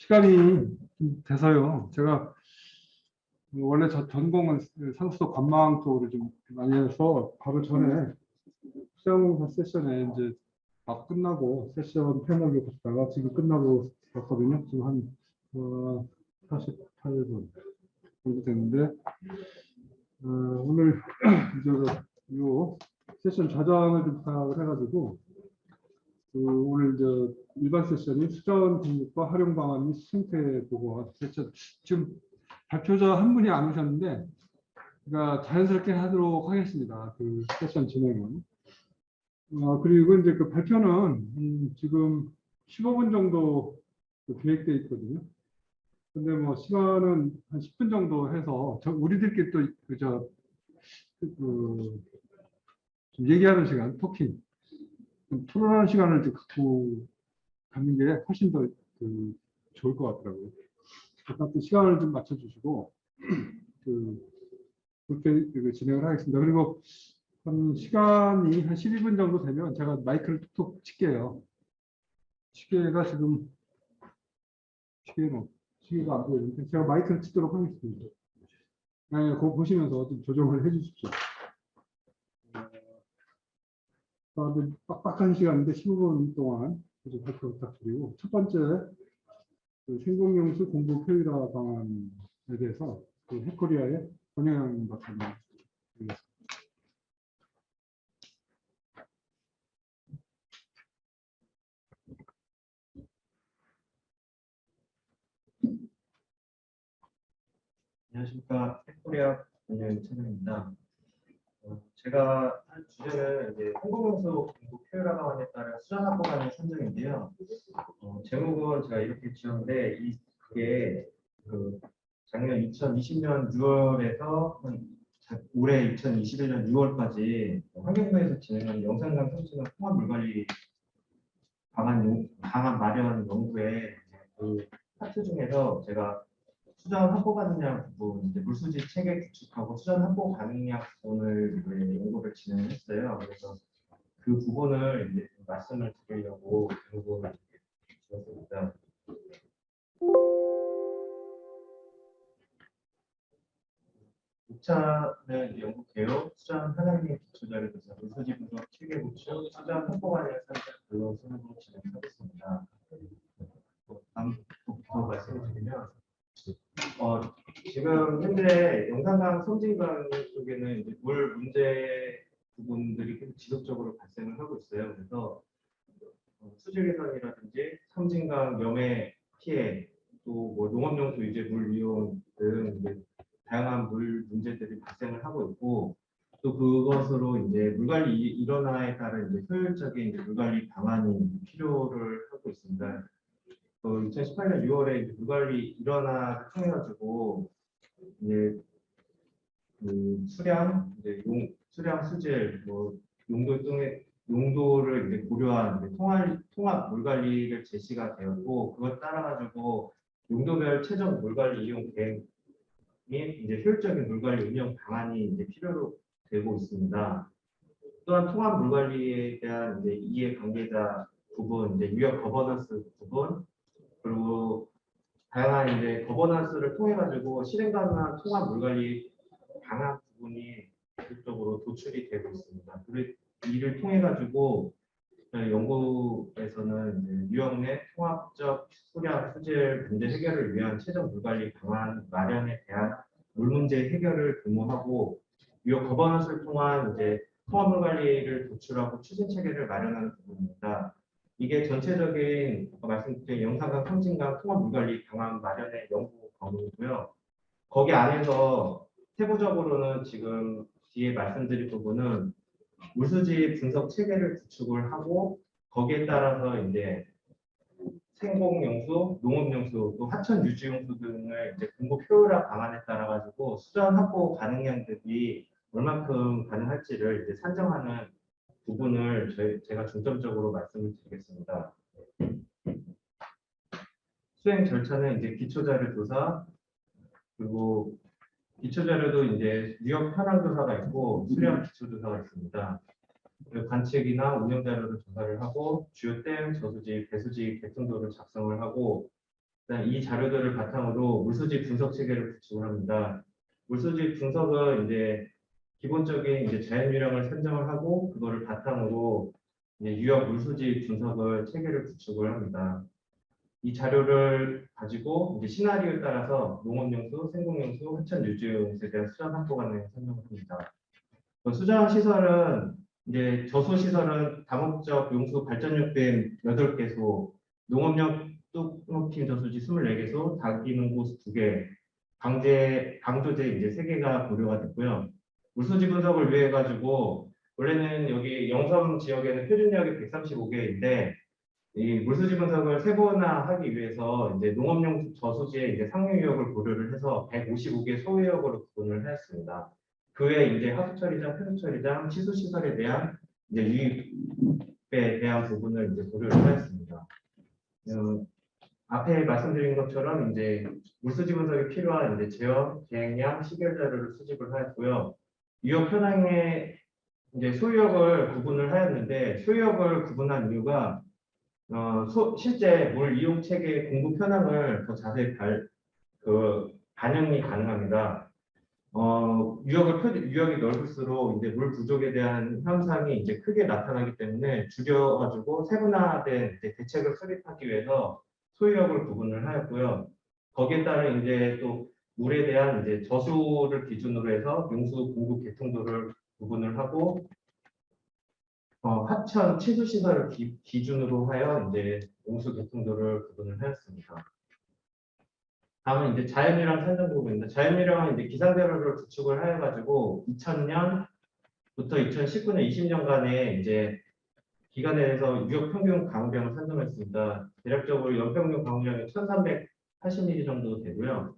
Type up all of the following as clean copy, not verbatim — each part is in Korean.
시간이 좀 돼서요. 제가 원래 저 전공은 상수도 관망 쪽으로 좀 많이 해서 바로 전에 수영사 세션에 이제 막 끝나고 세션 패널로 갔다가 지금 끝나고 갔거든요. 지금 한 48분 정도 됐는데 오늘 이제 요 세션 저장을 좀 부탁을 해가지고 오늘 일반 세션이 수전 등급과 활용 방안 및 수생태 보고 세션 지금 발표자 한 분이 안 오셨는데 그러니까 자연스럽게 하도록 하겠습니다. 그 세션 진행은. 그리고 이제 그 발표는 지금 15분 정도 계획되어 있거든요. 근데 뭐 시간은 한 10분 정도 해서 우리들끼리 또 좀 얘기하는 시간, 토킹, 토론하는 시간을 좀 갖고 가는 게 훨씬 더 좋을 것 같더라고요. 그러니까 또 시간을 좀 맞춰주시고 그렇게 진행을 하겠습니다. 그리고 한 시간이 한 12분 정도 되면 제가 마이크를 툭툭 칠게요. 시계가 지금 시계가 안 보이는데 제가 마이크를 치도록 하겠습니다. 네, 그거 보시면서 좀 조정을 해주십시오. 빡빡한 시간인데 15분 동안 발표 부탁드리고 첫 번째 생공용수 공부 표율화 방안에 대해서 해코리아의 권영현 박사님 드리겠습니다. 안녕하십니까. 해코리아 권영현 차장입니다. 제가 한 주제는 이제 공공용수 공부 표율화 방안에 따른 수전 확보 방안 선정인데요. 제목은 제가 이렇게 지었는데 그게 작년 2020년 6월에서 올해 2021년 6월까지 환경부에서 진행한 영상과 통신의 통합 물관리 방안 마련 연구의 그 파트 중에서 제가 수전 확보 가능량 부분, 이제 물수지 체계 구축하고 수전 확보 가능량 부분을 연구를 진행했어요. 그래서 그 부분을 이제 말씀을 드리려고 연구를 주었습니다. 목차는 연구 개요, 수전 하나님 기초자료 조사, 물수지 분석 체계 구축, 수전 확보 가능량 산적 근로 순으로 진행하겠습니다. 다음부터 말씀을 드리면. 지금 현재 영산강 섬진강 쪽에는 이제 물 문제 부분들이 계속 지속적으로 발생을 하고 있어요. 그래서 수질 개선이라든지 섬진강 염해 피해, 또 뭐 농업용수 유제 물 이용 등 이제 다양한 물 문제들이 발생을 하고 있고, 또 그것으로 이제 물관리 일원화에 따른 이제 효율적인 이제 물관리 방안이 필요를 하고 있습니다. 2018년 6월에 이제 물관리 일원화를 통해 가지고 이제 수량, 이제 수량 수질, 용도 등의 용도를 이제 고려한 이제 통합 물관리를 제시가 되었고, 그것 따라 가지고 용도별 최종 물관리 이용 계획 및 이제 효율적인 물관리 운영 방안이 이제 필요로 되고 있습니다. 또한 통합 물관리에 대한 이제 이해 관계자 부분, 이제 유역 거버넌스 부분, 그리고 다양한 이제 거버넌스를 통해 가지고 실행 가능한 통합 물관리 방안 부분이 계속적으로 도출이 되고 있습니다. 그리고 이를 통해 가지고 연구에서는 이제 유역 내 통합적 수량 수질 문제 해결을 위한 최종 물관리 방안 마련에 대한 물 문제 해결을 도모하고, 유역 거버넌스를 통한 이제 통합 물관리를 도출하고 추진 체계를 마련하는 부분입니다. 이게 전체적인 말씀드린 영산강 섬진강 통합 물관리 방안 마련의 연구 범위이고요. 거기 안에서 세부적으로는 지금 뒤에 말씀드릴 부분은 물수지 분석 체계를 구축을 하고, 거기에 따라서 이제 생공용수, 농업용수, 또 하천 유지용수 등을 이제 공급 효율화 방안에 따라 가지고 수전 확보 가능량들이 얼만큼 가능할지를 이제 산정하는 부분을 제가 중점적으로 말씀을 드리겠습니다. 수행 절차는 이제 기초자료 조사, 그리고 기초자료도 이제 유역 현황 조사가 있고 수량 기초 조사가 있습니다. 관측이나 운영 자료를 조사를 하고 주요 댐, 저수지, 배수지 개통도를 작성을 하고, 일단 이 자료들을 바탕으로 물수지 분석 체계를 구축을 합니다. 물수지 분석은 이제 기본적인 이제 자연유량을 선정을 하고 그거를 바탕으로 이제 유역 물수지 분석을 체계를 구축을 합니다. 이 자료를 가지고 이제 시나리오에 따라서 농업용수, 생공용수, 하천 유지용수에 대한 수전 확보 가능을 선정을 합니다. 수전 시설은 이제 저수 시설은 다목적 용수 발전용 댐 8개소, 농업용 뚝섬 저수지 24개소, 다기능고 2개, 방조제 이제 3개가 고려가 됐고요. 물수지 분석을 위해 가지고 원래는 여기 영섬 지역에는 표준력이 135개인데 이 물수지 분석을 세분화하기 위해서 이제 농업용 저수지의 이제 상류 유역을 고려를 해서 155개 소유역으로 구분을 했습니다. 그 외에 이제 하수처리장, 폐수처리장, 치수시설에 대한 이제 유입에 대한 부분을 이제 고려를 하였습니다. 앞에 말씀드린 것처럼 이제 물수지 분석이 필요한 이제 제어, 계획량, 시결 자료를 수집을 하였고요. 유역 현황의 이제 소유역을 구분을 하였는데 소유역을 구분한 이유가 실제 물 이용 체계 공급 현황을 더 자세히 반영이 가능합니다. 유역이 넓을수록 이제 물 부족에 대한 현상이 이제 크게 나타나기 때문에 줄여가지고 세분화된 이제 대책을 수립하기 위해서 소유역을 구분을 하였고요. 거기에 따른 이제 또 물에 대한 이제 저수를 기준으로 해서 용수 공급 계통도를 구분을 하고 하천 치수 시설을 기준으로 하여 이제 용수 계통도를 구분을 하였습니다. 다음은 이제 자연유량 산정 부분입니다. 자연유량은 이제 기상자료를 구축을 하여가지고 2000년부터 2019년 20년간의 이제 기간에 대해서 유역 평균 강우량을 산정했습니다. 대략적으로 연평균 강우량이 1380mm 정도 되고요.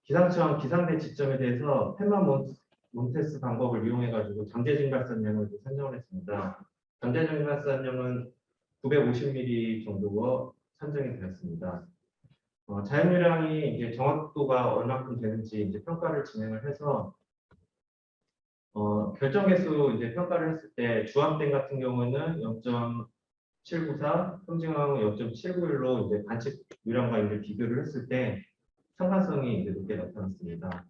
기상청 기상대 지점에 대해서 페만 몬테스 방법을 이용해가지고 잠재증 발산량을 산정을 했습니다. 잠재증 발산량은 950mm 정도가 산정이 되었습니다. 자연유량이 이제 정확도가 얼마큼 되는지 이제 평가를 진행을 해서 결정개수 이제 평가를 했을 때 주암댐 같은 경우는 0.794, 섬진강은 0.791로 이제 관측 유량과 이제 비교를 했을 때 상관성이 이제 높게 나타났습니다.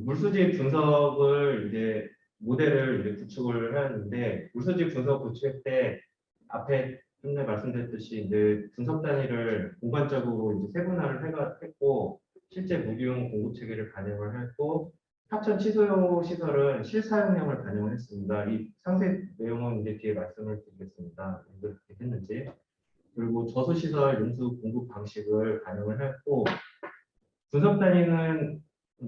물수지 분석을 이제 모델을 이제 구축을 하였는데 물수지 분석 구축할 때 앞에 좀 전에 말씀드렸듯이 이제 분석 단위를 공간적으로 이제 세분화를 했고 실제 무기용 공급 체계를 반영을 했고 하천 치수용 시설은 실사용량을 반영을 했습니다. 이 상세 내용은 이제 뒤에 말씀을 드리겠습니다. 어떻게 했는지. 그리고 저수 시설 용수 공급 방식을 반영을 했고 분석 단위는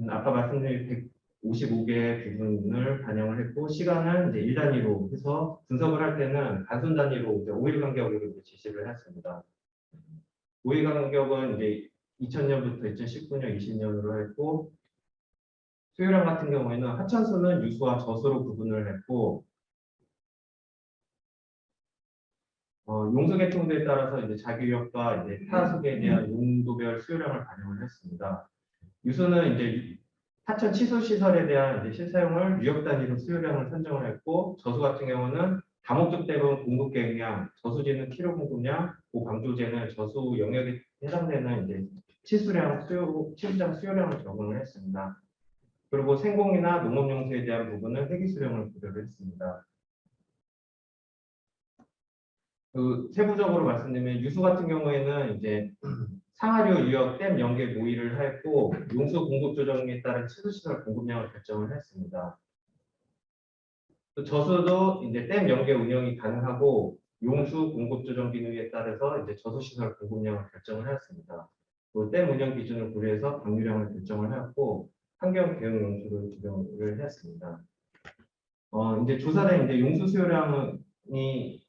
아까 말씀드린 155개 부분을 반영을 했고 시간은 이제 1단위로 해서 분석을 할 때는 단순 단위로 이제 5일 간격으로 이제 지시를 했습니다. 5일 간격은 이제 2000년부터 2019년, 20년으로 했고 수요량 같은 경우에는 하천수는 유수와 저수로 구분을 했고 용수 계통도에 따라서 이제 자기유역과 이제 타수에 대한 용도별 수요량을 반영을 했습니다. 유수는 이제 하천 치수 시설에 대한 이제 실사용을 유역 단위로 수요량을 선정을 했고 저수 같은 경우는 다목적 댐은 공급 계획량, 저수지는 키로 공급량, 방조제는 저수 영역에 해당되는 이제 치수장 수요량을 적응을 했습니다. 그리고 생공이나 농업용수에 대한 부분은 회기 수량을 고려를 했습니다. 세부적으로 말씀드리면 유수 같은 경우에는 이제 상하류 유역 댐 연계 모의를 했고 용수 공급 조정에 따른 치수시설 공급량을 결정을 했습니다. 또 저수도 이제 댐 연계 운영이 가능하고 용수 공급 조정 기능에 따라서 이제 저수시설 공급량을 결정을 하였습니다. 또 댐 운영 기준을 고려해서 방류량을 결정을 하였고 환경 대응 용수를 조정을 했습니다. 이제 조사된 이제 용수 수요량이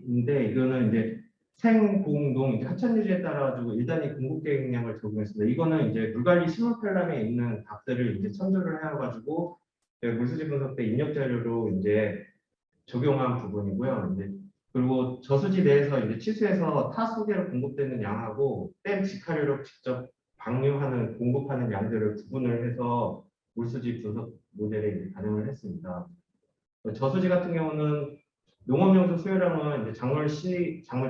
인데 이거는 이제 생공동 이제 하천 유지에 따라 가지고 일단이 공급 계획량을 적용했습니다. 이거는 이제 물관리 실무 편람에 있는 값들을 이제 참조를 해가지고 물수지 분석 때 입력 자료로 이제 적용한 부분이고요. 이제 그리고 저수지 내에서 이제 치수에서 타수계로 공급되는 양하고 댐 직하류로 직접 방류하는 공급하는 양들을 구분을 해서 물수지 분석 모델에 이제 반영을 했습니다. 저수지 같은 경우는 농업용수 수요량은 이제 작물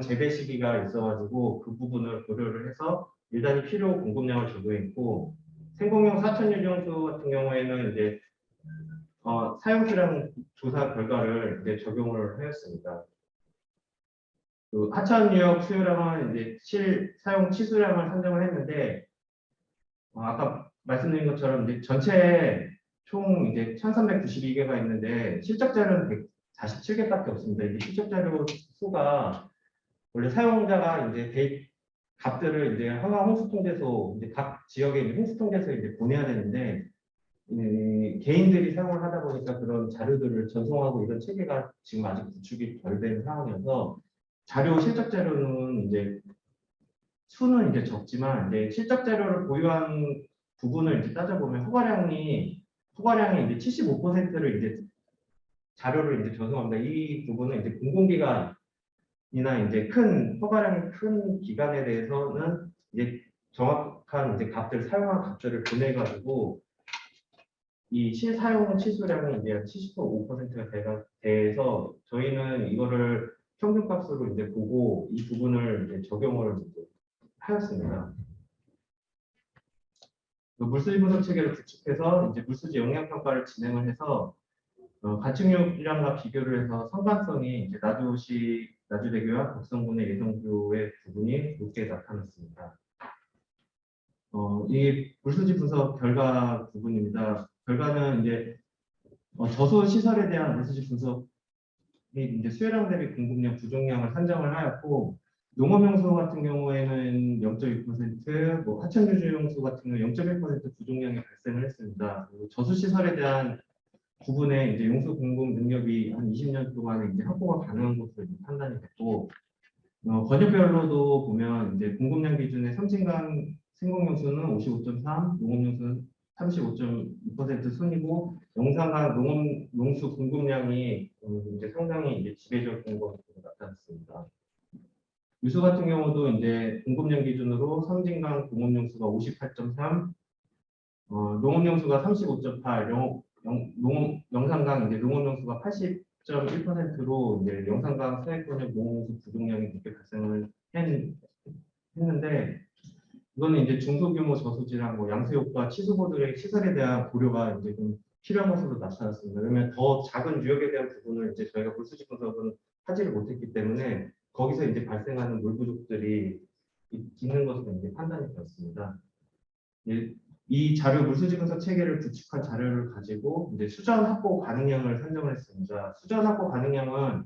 재배 시기가 있어가지고 그 부분을 고려를 해서 일단이 필요 공급량을 적용했고 생공용 사천유지용수 같은 경우에는 이제 사용 수량 조사 결과를 이제 적용을 하였습니다. 그 하천 유역 수요량은 이제 사용 치수량을 산정을 했는데 아까 말씀드린 것처럼 이제 전체 총 이제 1392개가 있는데 실적 자료는 147개밖에 없습니다. 이게 실적 자료 수가 원래 사용자가 이제 값들을 이제 한강 홍수통제소 이제 각 지역에 있는 홍수통제소에 이제 보내야 되는데 개인들이 사용을 하다 보니까 그런 자료들을 전송하고 이런 체계가 지금 아직 구축이 덜 된 상황이어서 실적 자료는 이제 수는 이제 적지만 이제 실적 자료를 보유한 부분을 이제 따져보면 허가량이 이제 75%를 이제 자료를 이제 전송합니다. 이 부분은 이제 공공기관이나 이제 허가량이 큰 기관에 대해서는 이제 정확한 이제 사용한 값들을 보내가지고 이 실사용 치수량이 이제 75%가 돼서 저희는 이거를 평균값으로 이제 보고 이 부분을 이제 적용을 이제 하였습니다. 물수지 분석 체계를 구축해서 이제 물수지 영향 평가를 진행을 해서 가축용량과 비교를 해서 상관성이 이제 나주대교와 곡성군의 예성교의 부분이 높게 나타났습니다. 이 물수지 분석 결과 부분입니다. 결과는 이제 저수 시설에 대한 물수지 분석이 이제 수요량 대비 공급량 부족량을 산정을 하였고 농업용수 같은 경우에는 0.6%, 뭐 하천유지용수 같은 경우 0.1% 부족량이 발생을 했습니다. 저수시설에 대한 부분에 이제 용수 공급 능력이 한 20년 동안에 이제 확보가 가능한 것으로 판단이 됐고, 권역별로도 보면 이제 공급량 기준의 섬진강 생공용수는 55.3, 농업용수는 35.2% 순이고, 영산강 농수 공급량이 이제 상당히 이제 지배적인 것으로 나타났습니다. 유수 같은 경우도 이제 공급량 기준으로 섬진강 공업용수가 58.3, 농업용수가 35.8, 영산강 이제 농업용수가 80.1%로 이제 영산강 소액권역 농업용수 부족량이 그렇게 발생을 했는데 이거는 이제 중소규모 저수지랑 뭐 양수욕과 치수고들의 시설에 대한 고려가 이제 좀 필요한 것으로 나타났습니다. 그러면 더 작은 유역에 대한 부분을 이제 저희가 물수지 분석은 하지를 못했기 때문에 거기서 이제 발생하는 물 부족들이 있는 것으로 이제 판단이 되었습니다. 이 자료 물수지 분석 체계를 구축한 자료를 가지고 이제 수전 확보 가능량을 산정을 했습니다. 수전 확보 가능량은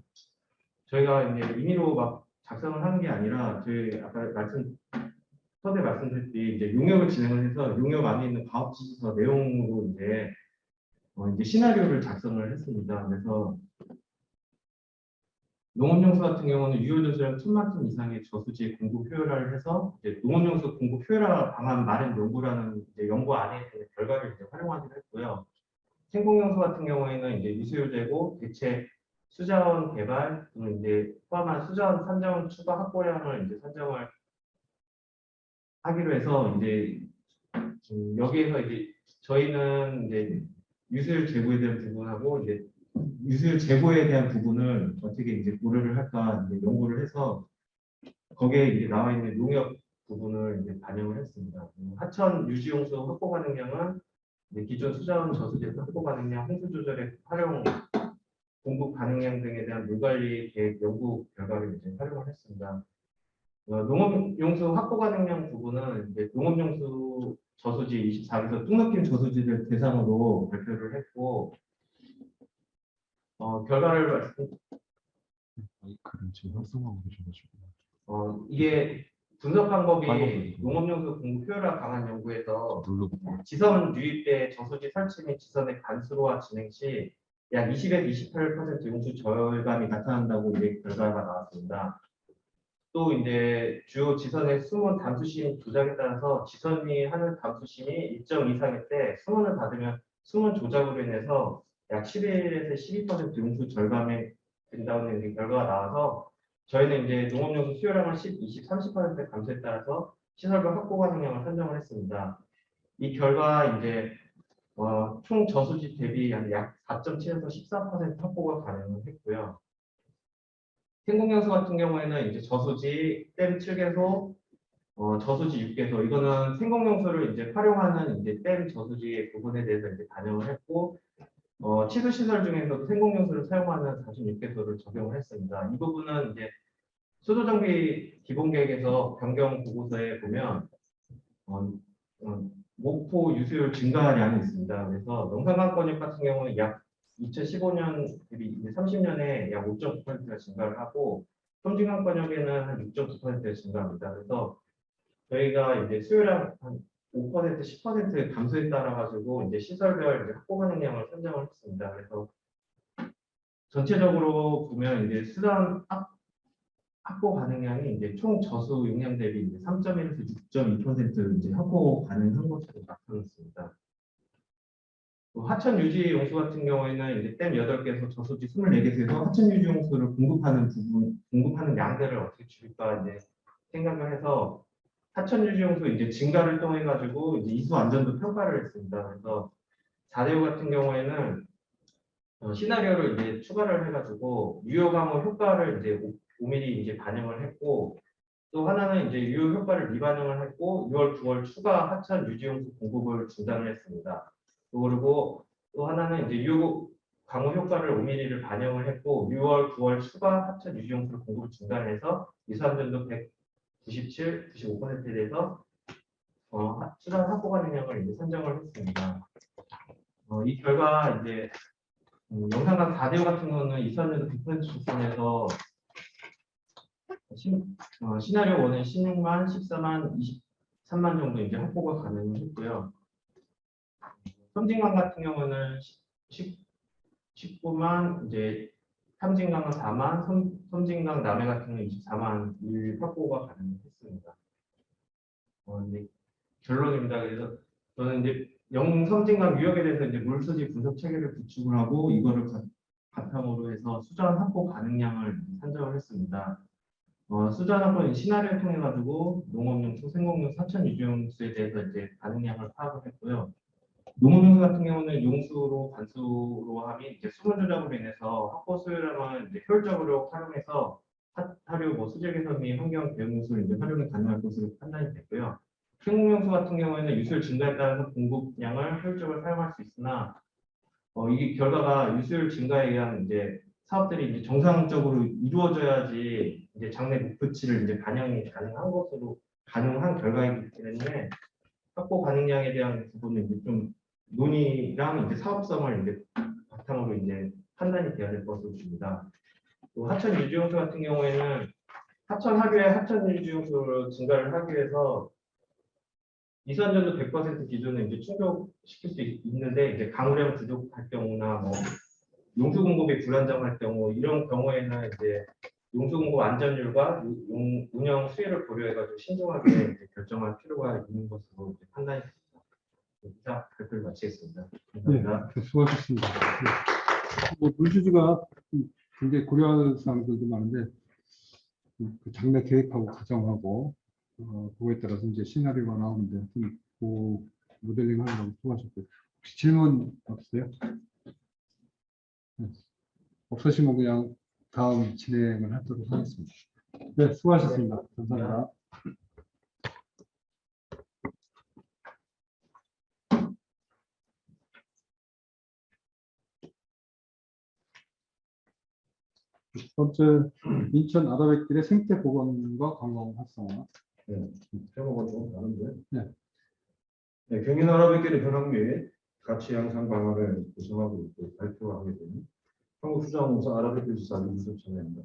저희가 이제 임의로 막 작성을 하는 게 아니라 저희 아까 서두에 말씀드렸듯이 이제 용역을 진행을 해서 용역 안에 있는 과업지시서 내용으로 이제 시나리오를 작성을 했습니다. 그래서 농업용수 같은 경우는 유효도수량 1000만 톤 이상의 저수지에 공급 효율화를 해서 이제 농업용수 공급 효율화 방안 마련 연구라는 이제 연구 안에 있는 결과를 이제 활용하기로 했고요. 생공용수 같은 경우에는 이제 유수율 제고, 대체 수자원 개발 등을 이제 포함한 수자원 산정 추가 확보량을 이제 산정을 하기로 해서 이제 여기에서 이제 저희는 이제 유수율 제고에 대한 부분하고 이제 유수율 제고에 대한 부분을 어떻게 이제 고려를 할까 이제 연구를 해서 거기에 이제 나와 있는 용역 부분을 이제 반영을 했습니다. 하천 유지용수 확보 가능량은 이제 기존 수자원 저수지에서 확보 가능량, 홍수 조절의 활용, 공급 가능량 등에 대한 물관리 계획 연구 결과를 이제 활용을 했습니다. 농업용수 확보 가능량 부분은 이제 농업용수 저수지 24개소 뚝 저수지를 대상으로 발표를 했고, 결과를 마이크를 지금 활성화하고 계셔가지고 이게 분석 방법이 농업용수 공급 효율화 방안 연구에서 지선 유입대 저수지 설치 및 지선의 간수로화 진행 시 약 20에서 28% 용수 절감이 나타난다고 이제 결과가 나왔습니다. 또 이제 주요 지선의 수문 담수심 조작에 따라서 지선이 하는 담수심이 일정 이상일 때 수문을 받으면 수문 조작으로 인해서 약 11에서 12% 용수 절감이 된다는 결과가 나와서 저희는 이제 농업용수 수요량을 10, 20, 30% 감소에 따라서 시설별 확보 가능량을 산정을 했습니다. 이 결과 이제 총 저수지 대비 약 4.7에서 14% 확보가 가능했고요. 생공용수 같은 경우에는 이제 저수지, 댐 7개소, 저수지 6개소, 이거는 생공용수를 이제 활용하는 이제 댐 저수지 부분에 대해서 이제 반영을 했고, 치수 시설 중에서도 생공용수를 사용하는 46개소를 적용을 했습니다. 이 부분은 이제 수도정비 기본계획에서 변경 보고서에 보면 어, 목포 유수율 증가량이 있습니다. 그래서 농산강권역 같은 경우는 약 2015년 대비 30년에 약 5.9%가 증가를 하고 섬진강권역에는 한 6.9%가 증가합니다. 그래서 저희가 이제 수요량 한 5%, 10% 감소에 따라 가지고 이제 시설별 이제 확보 가능량을 선정을 했습니다. 그래서 전체적으로 보면 이제 수단 확보 가능량이 이제 총 저수 용량 대비 이제 3.1에서 6.2% 이제 확보 가능한 것으로 나타났습니다. 또 하천 유지 용수 같은 경우에는 이제 댐 8개에서 저수지 24개에서 하천 유지 용수를 공급하는 양들을 어떻게 줄일까 이제 생각을 해서 하천 유지 용수 이제 증가를 통해 가지고 이제 이수 안전도 평가를 했습니다. 그래서 4대호 같은 경우에는 시나리오를 이제 추가를 해가지고 유효 감호 효과를 이제 5mm 이제 반영을 했고 또 하나는 이제 유효 효과를 미반영을 했고 6월, 9월 추가 하천 유지용수 공급을 중단을 했습니다. 그리고 또 하나는 이제 유효 강호 효과를 5mm를 반영을 했고 6월, 9월 추가 하천 유지용수 공급을 중단해서 이수안전도 197, 95%에 대해서 수단 확보 가능량을 이제 선정을 했습니다. 이 결과 이제 영상각 4대호 같은 경우는 이수안전도 100% 수준에서 시나리오 1은 16만, 14만, 23만 정도 이제 확보가 가능했고요. 섬진강 같은 경우는 19만, 이제 삼진강은 4만, 섬진강 남해 같은 경우는 24만 확보가 가능했습니다. 이제 결론입니다. 그래서 저는 이제 영섬진강 유역에 대해서 이제 물수지 분석 체계를 구축을 하고 이거를 바탕으로 해서 수전 확보 가능량을 산정을 했습니다. 수전 확보는 시나리오를 통해 가지고 농업용수, 생공용수, 하천 유지용수에 대해서 이제 가능량을 파악을 했고요. 농업용수 같은 경우는 용수로 관수로 함이 이제 수분 조작으로 인해서 확보 수요량을 이제 효율적으로 활용해서 하류, 수질 개선 및 환경 대응 요소를 이제 활용이 가능할 것으로 판단이 됐고요. 생공용수 같은 경우에는 유수율 증가에 따라서 공급량을 효율적으로 사용할 수 있으나 이게 결과가 유수율 증가에 의한 이제 사업들이 이제 정상적으로 이루어져야지 이제 장래 목표치를 이제 반영이 가능한 것으로 가능한 결과이기 때문에 확보 가능량에 대한 부분은 이제 좀 논의랑 이제 사업성을 이제 바탕으로 이제 판단이 돼야 될 것으로 봅니다. 또 하천 유지용수 같은 경우에는 하천 하류의 하천 유지용수를 증가를 하기 위해서 이수안전도 100% 기준은 이제 충족시킬 수 있는데 이제 강우량 부족할 경우나 뭐 용수 공급이 불안정할 경우 이런 경우에는 이제 용수 공급 안전율과 운영 수혜를 고려해가지고 신중하게 이제 결정할 필요가 있는 것으로 이제 판단이 됩니다. 이상 발표를 마치겠습니다. 감사합니다. 네, 수고하셨습니다. 네. 물수지가 굉장히 고려하는 사항들도 많은데 그 장래 계획하고 가정하고 그거에 따라서 이제 시나리오가 나오는데 그 모델링 하는 거 수고하셨고요. 혹시 질문 없으세요? 네. 없으시면 그냥 다음 진행을 하도록 하겠습니다. 네, 수고하셨습니다. 감사합니다. 첫 번째, 인천 아라뱃길의 생태 보건과 관광 활성화. 네, 제목은 좀 다른데. 네. 네, 경인 아라뱃길의 현황 및 가치 향상 방안을 구성하고 있고 발표하게 된 한국수자원공사 아라뱃길 지사 윤석 차장입니다.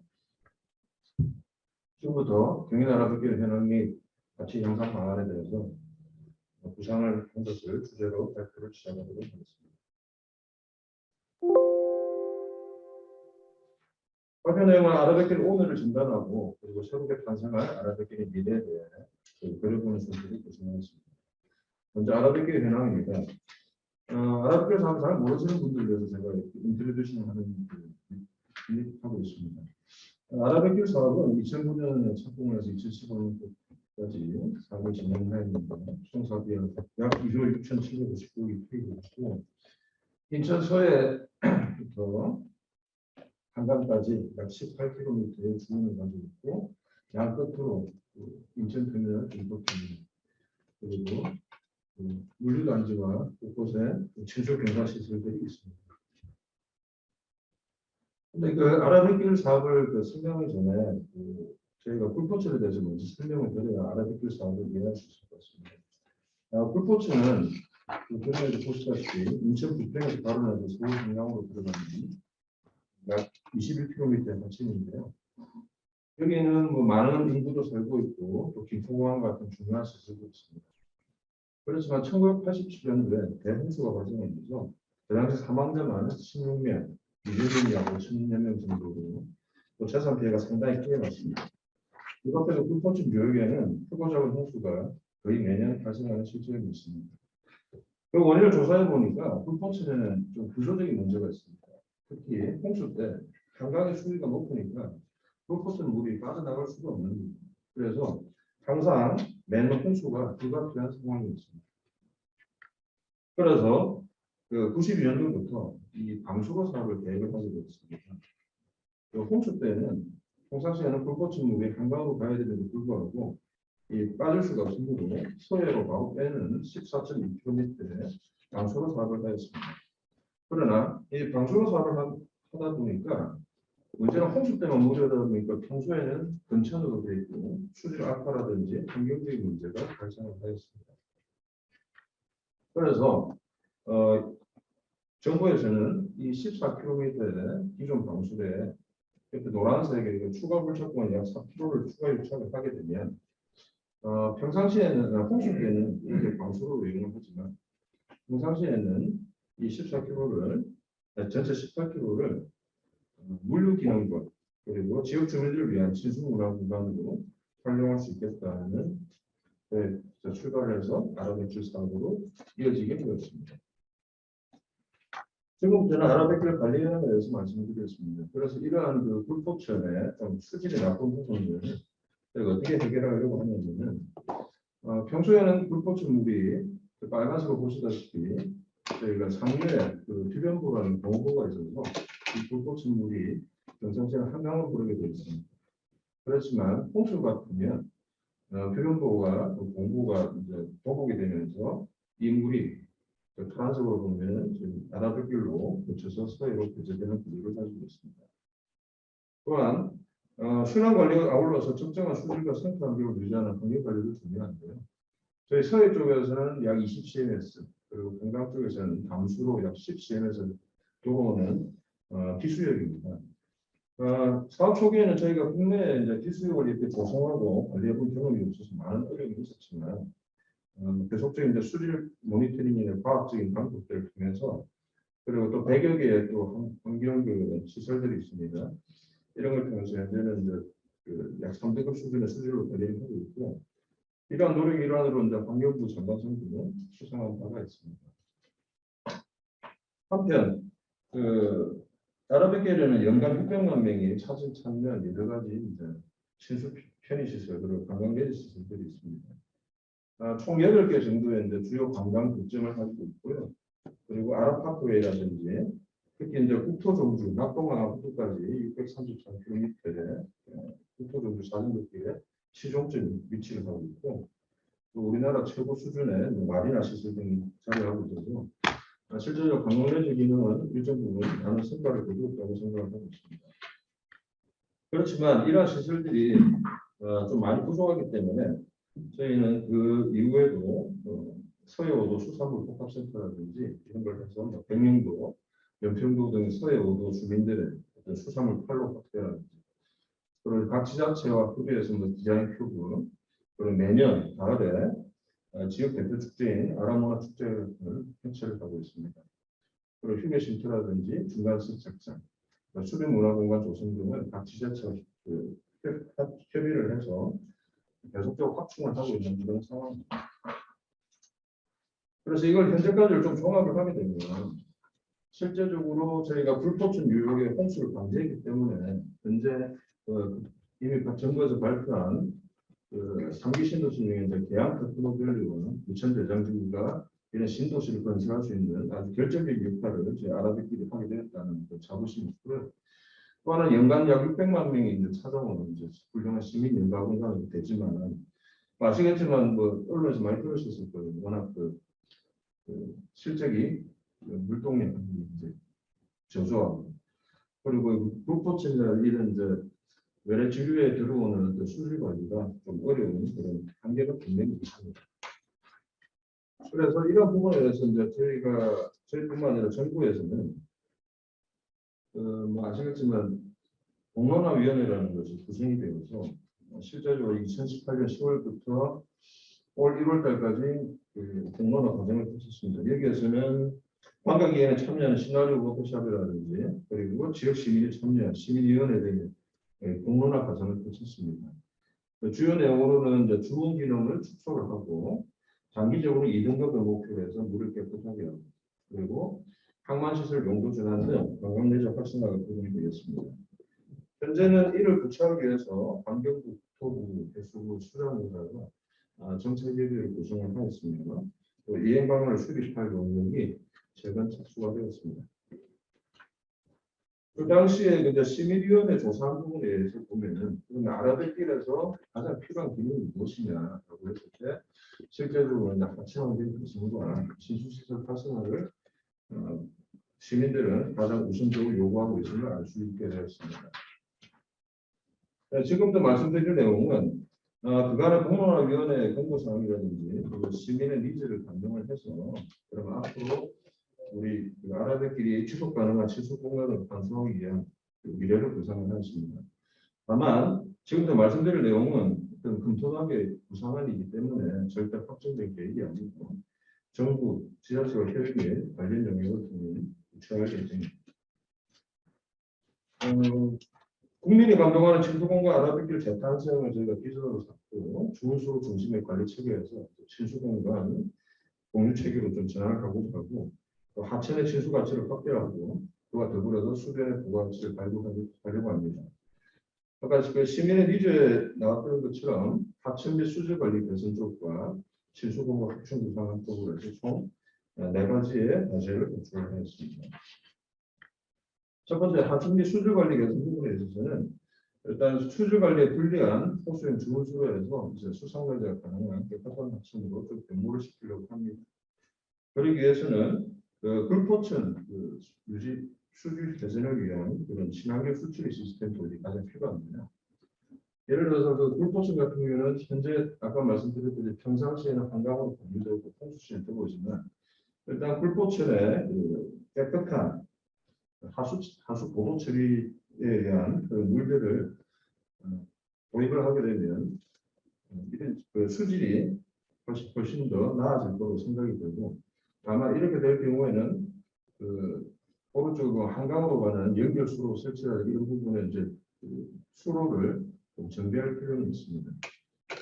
지금부터 경인 아라뱃길 현황 및 가치 향상 방안에 대해서 구상을 한 것을 주제로 발표를 시작하도록 하겠습니다. 발표 내용은 아라뱃길 오늘을 진단하고 그리고 새롭게 탄생할 아라뱃길의 미래에 대해 그려보는 순서를 구성하겠습니다. 먼저 아라뱃길 현황입니다. 아라뱃길 사람 잘 모르시는 분들을 위해서 제가 인트로듀싱 하는 하고 있습니다. 아라뱃길 사업은 2009년에 착공을 해서 2015년까지 사업을 진행하였는데 총 사업이 약 2조 6,759억이 투입되었고 인천 서해부터 한강까지 약 18km의 주문을 가지고 있고 양 끝으로 인천터미널, 김포터미널 그리고 물류단지와 곳곳에 친수 경과 시설들이 있습니다. 근데 그 아라뱃길 사업을 설명하기 전에 저희가 꿀포츠에 대해서 먼저 설명을 드려야 아라뱃길 사업을 이해할 수 있을 것 같습니다. 꿀포츠는 그전에도 보시다시피 인천 부평에서 발원해서 서울 중앙으로 들어가는 약 21km의 거친인데요. 여기는 뭐 많은 인구도 살고 있고 또 김포공항 같은 중요한 시설도 있습니다. 그렇지만 1987년도에 대홍수가 발생하면서 그 당시 사망자만 16명, 이주민이 약 5천여 명 정도로 또 재산 피해가 상당히 크게 났습니다. 이 밖에도 꿀포츠 묘역에는 크고 작은 홍수가 거의 매년 발생하는 실정이 있습니다. 그 원인을 조사해 보니까 꿀포츠는 좀 구조적인 문제가 있습니다. 특히 홍수 때 한강의 수위가 높으니까 꿀포츠는 물이 빠져나갈 수가 없는 겁니다. 그래서 항상 매년 홍수가 불가피한 상황이었습니다. 그래서 그 92년도부터 이 방수로 사업을 계획을 하게 되었습니다. 그 홍수 때는 평상시에는 꿀포츠 물이 한강으로 가야 되는데 불구하고 이 빠질 수가 없으므로 서해로 바로 빼는 14.2km의 방수로 사업을 하였습니다. 그러나 이 방수로 사업을 하다 보니까 문제는 홍수 때만 물이 오다 보니까 평소에는 근천으로 되어 있고 수질 악화라든지 환경적인 문제가 발생을 하였습니다. 그래서 정부에서는 이 14km의 기존 방수에 이렇게 노란색의 추가 불착공을 약 4km를 추가 유착을 하게 되면 평상시에는 홍수 때는 이렇게 방수로 이용을 하지만 평상시에는 이 14km를 전체 18km를 물류 기능과 그리고 지역 주민들을 위한 친수문화 공간으로 활용할 수 있겠다는 출발을 해서 아라뱃길 사업으로 이어지게 되었습니다. 지금부터는 아라뱃길 관리에 대해서 말씀드리겠습니다. 그래서 이러한 그 꿀포천의 좀 수질이 나쁜 부분을 어떻게 해결하려고 하냐면은 평소에는 꿀포천 물이 빨간색으로 보시다시피 저희가 상류에 그 뒤변부라는 공고가 있어서 이 꿀포천 물이 평상시에는 한강으로 흐르게 되어 있습니다. 그렇지만 홍수 같으면 표면보호가 공부가 이제 보복이 되면서 이 물이 파란색으로 보면 지금 아라뱃길로 거쳐서 서해로 배제되는 구조를 가지고 있습니다. 또한 순환 관리가 아울러서 적정한 수질과 생태 환경을 유지하는 환경 관리도 중요한데요. 저희 서해 쪽에서는 약 20cms 그리고 동강 쪽에서는 담수로 약 10cm에서 들어오는 기수역입니다. 사업 초기에는 저희가 국내에 이제 기수역을 이렇게 조성하고 관리해본 경험이 없어서 많은 어려움이 있었지만 계속적인 이제 수질 모니터링이나 과학적인 방법들을 통해서 그리고 또 100여 개의 또 환경 시설들이 있습니다. 이런 걸 통해서 현재는 이제 약 3등급 수준의 수질로 관리를 하고 있고 이러한 노력 일환으로 이제 환경부 장관선도 수상한 바가 있습니다. 한편 아라뱃길에는 연간 600만 명이 찾는 여러 가지 이제 친수 편의시설 그리고 관광매개 시설들이 있습니다. 총 8개 정도의 이제 주요 관광 거점을 가지고 있고요. 그리고 아라파크웨이라든지 특히 이제 국토종주, 낙동강 후두까지 633km의 국토종주 자전거길에 시종점 위치를 하고 있고 또 우리나라 최고 수준의 마리나 시설 등이 자리하고 있어서 실제로 관광매개 기능은 일정 부분 많은 성과를 거두었다고 생각을 하고 있습니다. 그렇지만 이러한 시설들이 좀 많이 부족하기 때문에 저희는 그 이후에도 서해오도 수산물 복합센터라든지 이런 걸 해서 백령도, 연평도 등 서해오도 주민들의 어떤 수산물 팔로 확대라든지 그리고 각 지자체와 협의해서 디자인 표구 그리고 매년 가을에 지역 대표 축제인 아라모나 축제를 개최를 하고 있습니다. 그리고 휴게 쉼터라든지 중간 승착장, 수변 문화공간 조성 등을 각 지자체와 협의를 해서 계속적으로 확충을 하고 있는 그런 상황입니다. 그래서 이걸 현재까지를 좀 종합을 하게 되면 실제적으로 저희가 꿀포천 유역의 홍수를 방지했기 때문에 현재 이미 정부에서 발표한 상기 신도시 중에 이제 계양 테크노밸리와 부천 대장주가 이런 신도시를 건설할 수 있는 아주 결정적인 역할을 저희 아라뱃길이 하게 되었다는 자부심이 있고요. 또 하나 연간 약 600만 명이 이제 찾아오는 이제 훌륭한 시민 연가공단이 되지만 아시겠지만 뭐 언론에서 많이 들으셨을 거예요. 워낙 그 실적이 물동량이 이제 저조하고 그리고 불포천이나 이런 이제 외래 주류에 들어오는 수질 관리가 좀 어려운 그런 한계가 분명히 있습니다. 그래서 이런 부분에 대해서 이제 저희뿐만 아니라 정부에서는 뭐 아시겠지만 공론화위원회라는 것이 구성이 되어서 실제적으로 2018년 10월부터 올 1월 달까지 그 공론화 과정을 거쳤습니다. 여기에서는 관광기관에 참여하는 시나리오 워크숍이라든지 그리고 지역 시민이 참여한 시민위원회 등의 공론화 과정을 거쳤습니다. 주요 내용으로는 이제 주원 기능을 축소를 하고 장기적으로 2등급을 목표로 해서 물을 깨끗하게 하고 그리고 항만시설 용도 전환 등 관광내적 활성화가 부분이 되겠습니다. 현재는 이를 구체하기 위해서 환경부, 국토부, 해수부, 수자공사가 정책 예비를 구성을 하였습니다. 또 이행 방안을 수립할 용역이 최근 착수가 되었습니다. 그 당시에 이제 시민위원회 조사한 부분에 대해서 보면은 알아듣기에서 가장 필요한 기능이 무엇이냐라고 했을 때 실제적으로 하청환경 구성과 신수시설 활성화를 시민들은 가장 우선적으로 요구하고 있음을 알 수 있게 되었습니다. 지금도 말씀드릴 내용은 그간의 공론화위원회 권고사항이라든지 그리고 시민의 니즈를 반영을 해서 그럼 앞으로 우리 아라뱃길이 지속 가능한 지속 공간을 완성하기 위한 미래를 구상을 하였습니다. 다만 지금도 말씀드릴 내용은 어떤 검토하게 구상안이기 때문에 절대 확정된 계획이 아니고 정부, 지자체와 협의에 관련 영역을 통해 구체화할 예정입니다. 국민이 감동하는 친수공간 아라뱃길 재탄생을 저희가 기준으로 삼고 주문수로 중심의 관리 체계에서 친수공간 공유 체계로 좀 전환을 하고자 하고 또 하천의 친수 가치를 확대하고 그와 더불어서 수변의 부가가치를 발굴하려고 합니다. 아까 그 시민의 니즈에 나왔던 것처럼 하천 및 수질 관리 개선 쪽과 친수공간 확충 구상한 쪽으로 해서 총 4가지의 과제를 도출을 하였습니다. 첫 번째 하천 및 수질 관리 개선 부분에 있어서는 일단 수질 관리에 불리한 호수형 주문수로 해서 이제 수상관리가 가능한 깨끗한 하천으로 좀 변모를 시키려고 합니다. 그러기 위해서는 불포천 유지 수질 개선을 위한 그런 친환경 수출 시스템 도입이 가장 필요합니다. 예를 들어서 불포천 같은 경우는 현재 아까 말씀드렸듯이 평상시에는 한강으로 공유되고 홍수시에 들어오지만 일단 불포천의 깨끗한 하수 보도 처리에 의한 그런 물들을 도입을 하게 되면 이런 수질이 훨씬 더 나아질 거로 생각이 들고 다만 이렇게 될 경우에는 오른쪽으로 한강으로 가는 연결수로 설치할 이런 부분에 이제 수로를 좀 정비할 필요는 있습니다.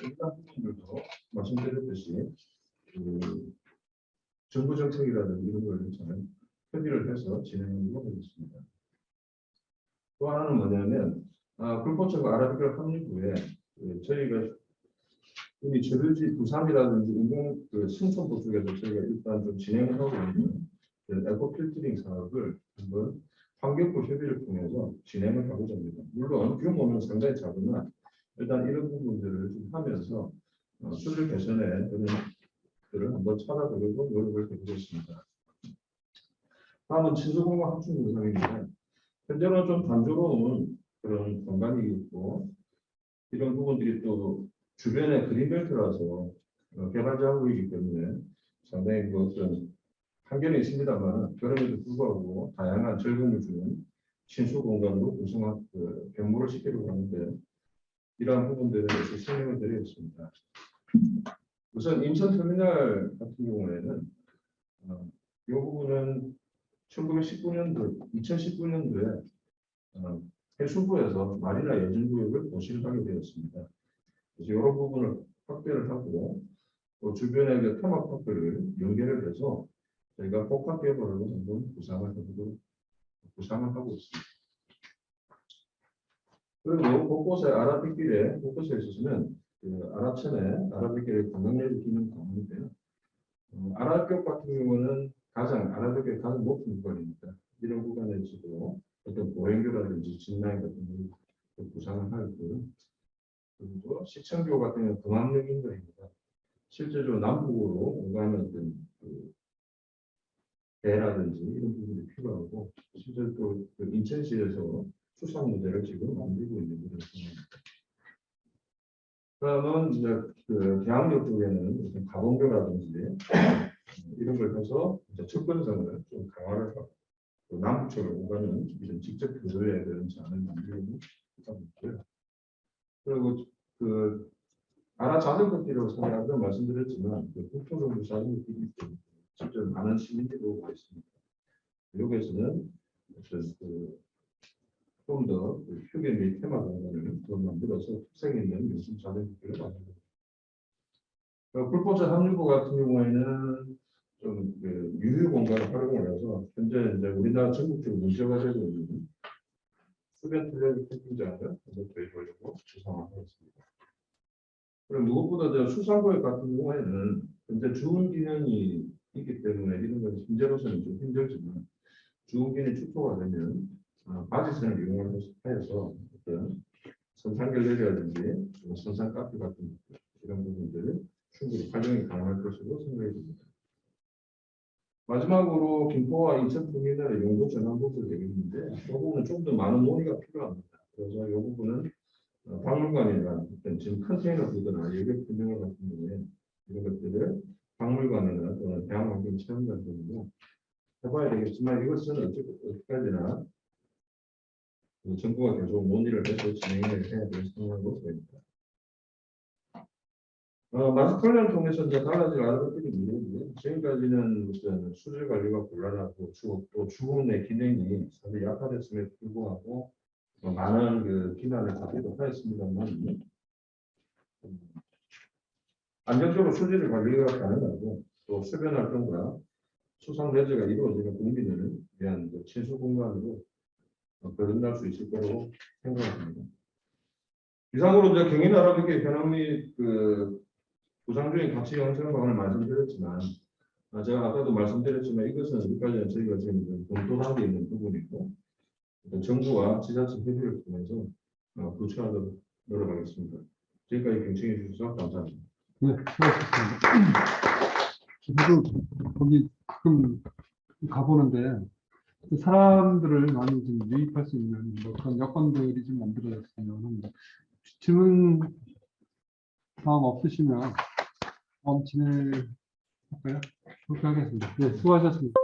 이런 부분들도 말씀드렸듯이 정부 정책이라든지 이런 걸 잘 협의를 해서 진행하려고 하겠습니다. 또 하나는 뭐냐면 불포천과 아라뱃길 합류 후에 저희가 이미 저류지 부산이라든지 인공 승천도 쪽에서 저희가 일단 좀 진행을 하고 있는 에코필터링 사업을 한번 환경부 협의를 통해서 진행을 하고자 합니다. 물론 규모는 상당히 작으나 일단 이런 부분들을 좀 하면서 수질 개선에 그런 것들을 한번 찾아보려고 노력을 해보겠습니다. 다음은 친수공간 확충 구상입니다. 현재는 좀 단조로운 그런 공간이 있고 이런 부분들이 또 주변에 그린벨트라서 개발 작업이기 때문에 상당히 어떤 한계는 있습니다만 그럼에도 불구하고 다양한 즐거움을 주는 친수 공간으로 구성한 변모를 시키려고 하는데 이러한 부분들에 대해서 설명을 드리겠습니다. 우선 인천터미널 같은 경우에는 이 부분은 2019년도에 해수부에서 마리나 예전구역을 도시를 하게 되었습니다. 그래서 이런 부분을 확대를 하고 또 주변에 테마파크를 연계를 해서 저희가 복합 개발을 한번 구상을 하고 있습니다. 그리고 곳곳에 아라뱃길에 곳곳에 있어서는 아라천에 아라뱃길의 관광예를 기능 강화인데요. 아라쪽 같은 경우는 아라뱃길의 가장 높은 구간입니다. 이런 구간에 있어도 어떤 보행교라든지 진라인 같은 걸 구상을 하였고요. 그리고 시청교 같은 경우는 금암역 인도입니다. 실제로 남북으로 오가는 어떤 그 배라든지 이런 부분이 필요하고 실제로 또그 인천시에서 수상 모델을 지금 만들고 있는 그런 상황입니다. 그러면 이제 그 대학역 쪽에는 무슨 가봉교라든지 이런 걸 해서 이제 접근성을 좀 강화를 하고 또 남북쪽으로 오가는 이런 직접 교류해야 되는지 않은 만들고 있고요. 그리고 그 아라 자전거길이라고 생각하면 말씀드렸지만 그 북부정부 자전거길이 실제로 많은 시민들이 오고 있습니다. 여기에서는 좀 더 휴게 및 테마 공간을 더 만들어서 특색 있는 요즘 자전거길을 만듭니다. 불포차 함유부 같은 경우에는 좀 그 유휴 공간을 활용을 해서 현재 이제 우리나라 전국적으로 문제가 되고 있는 수변 틀레기 캠핑장을 도입하려고 구상을 하고 있습니다. 그리고 무엇보다 저 수상구역 같은 경우에는 현재 주운 기능이 있기 때문에 이런 것이 현재로서는 좀 힘들지만 주운 기능이 축소가 되면 바지선을 이용을 해서 어떤 선상 갤러리라든지 선상 카페 같은 이런 부분들을 충분히 활용이 가능할 것으로 생각이 듭니다. 마지막으로 김포와 인천 터미널의 용도 전환 부분이 되겠는데 이 부분은 좀 더 많은 논의가 필요합니다. 그래서 이 부분은 박물관이나 어떤 지금 컨테이너 부드나 여객 분쟁 같은 경우에 이런 것들을 박물관이나 또는 대학환경 체험관 등으로 해봐야 되겠지만 이것은 어떻게까지나 정부가 계속 논의를 해서 진행을 해야 될 상황으로 보입니다. 마스크 관련 통해서 이제 달라질 아르바이트이 문제인데 지금까지는 무슨 수질 관리가 곤란하고 또 주문의 기능이 상당히 약화됐음에 불구하고 많은 그 비난을 받기도 하였습니다만 안정적으로 수질을 관리가 가능하고 또 수변 활동과 수상 배제가 이루어지는 국민을 위한 친수 공간으로 거듭날 수 있을 거라고 생각합니다. 이상으로 이제 경인 아라뱃길 현황 및 그 구상 중인 가치 형성방을 말씀드렸지만 제가 아까도 말씀드렸지만 이것은 여기까지는 저희가 지금 검토하고 있는 부분이고 정부와 지자체 협의를 통해서 구체화하도록 노력하겠습니다. 지금까지 경청해 주셔서 감사합니다. 네, 수고하셨습니다. 저도 거기 가끔 가보는데 사람들을 많이 좀 유입할 수 있는 그런 여건들이 좀 만들어졌으면 합니다. 질문 사항 없으시면 진행할까요? 그렇게 하겠습니다. 네, 수고하셨습니다.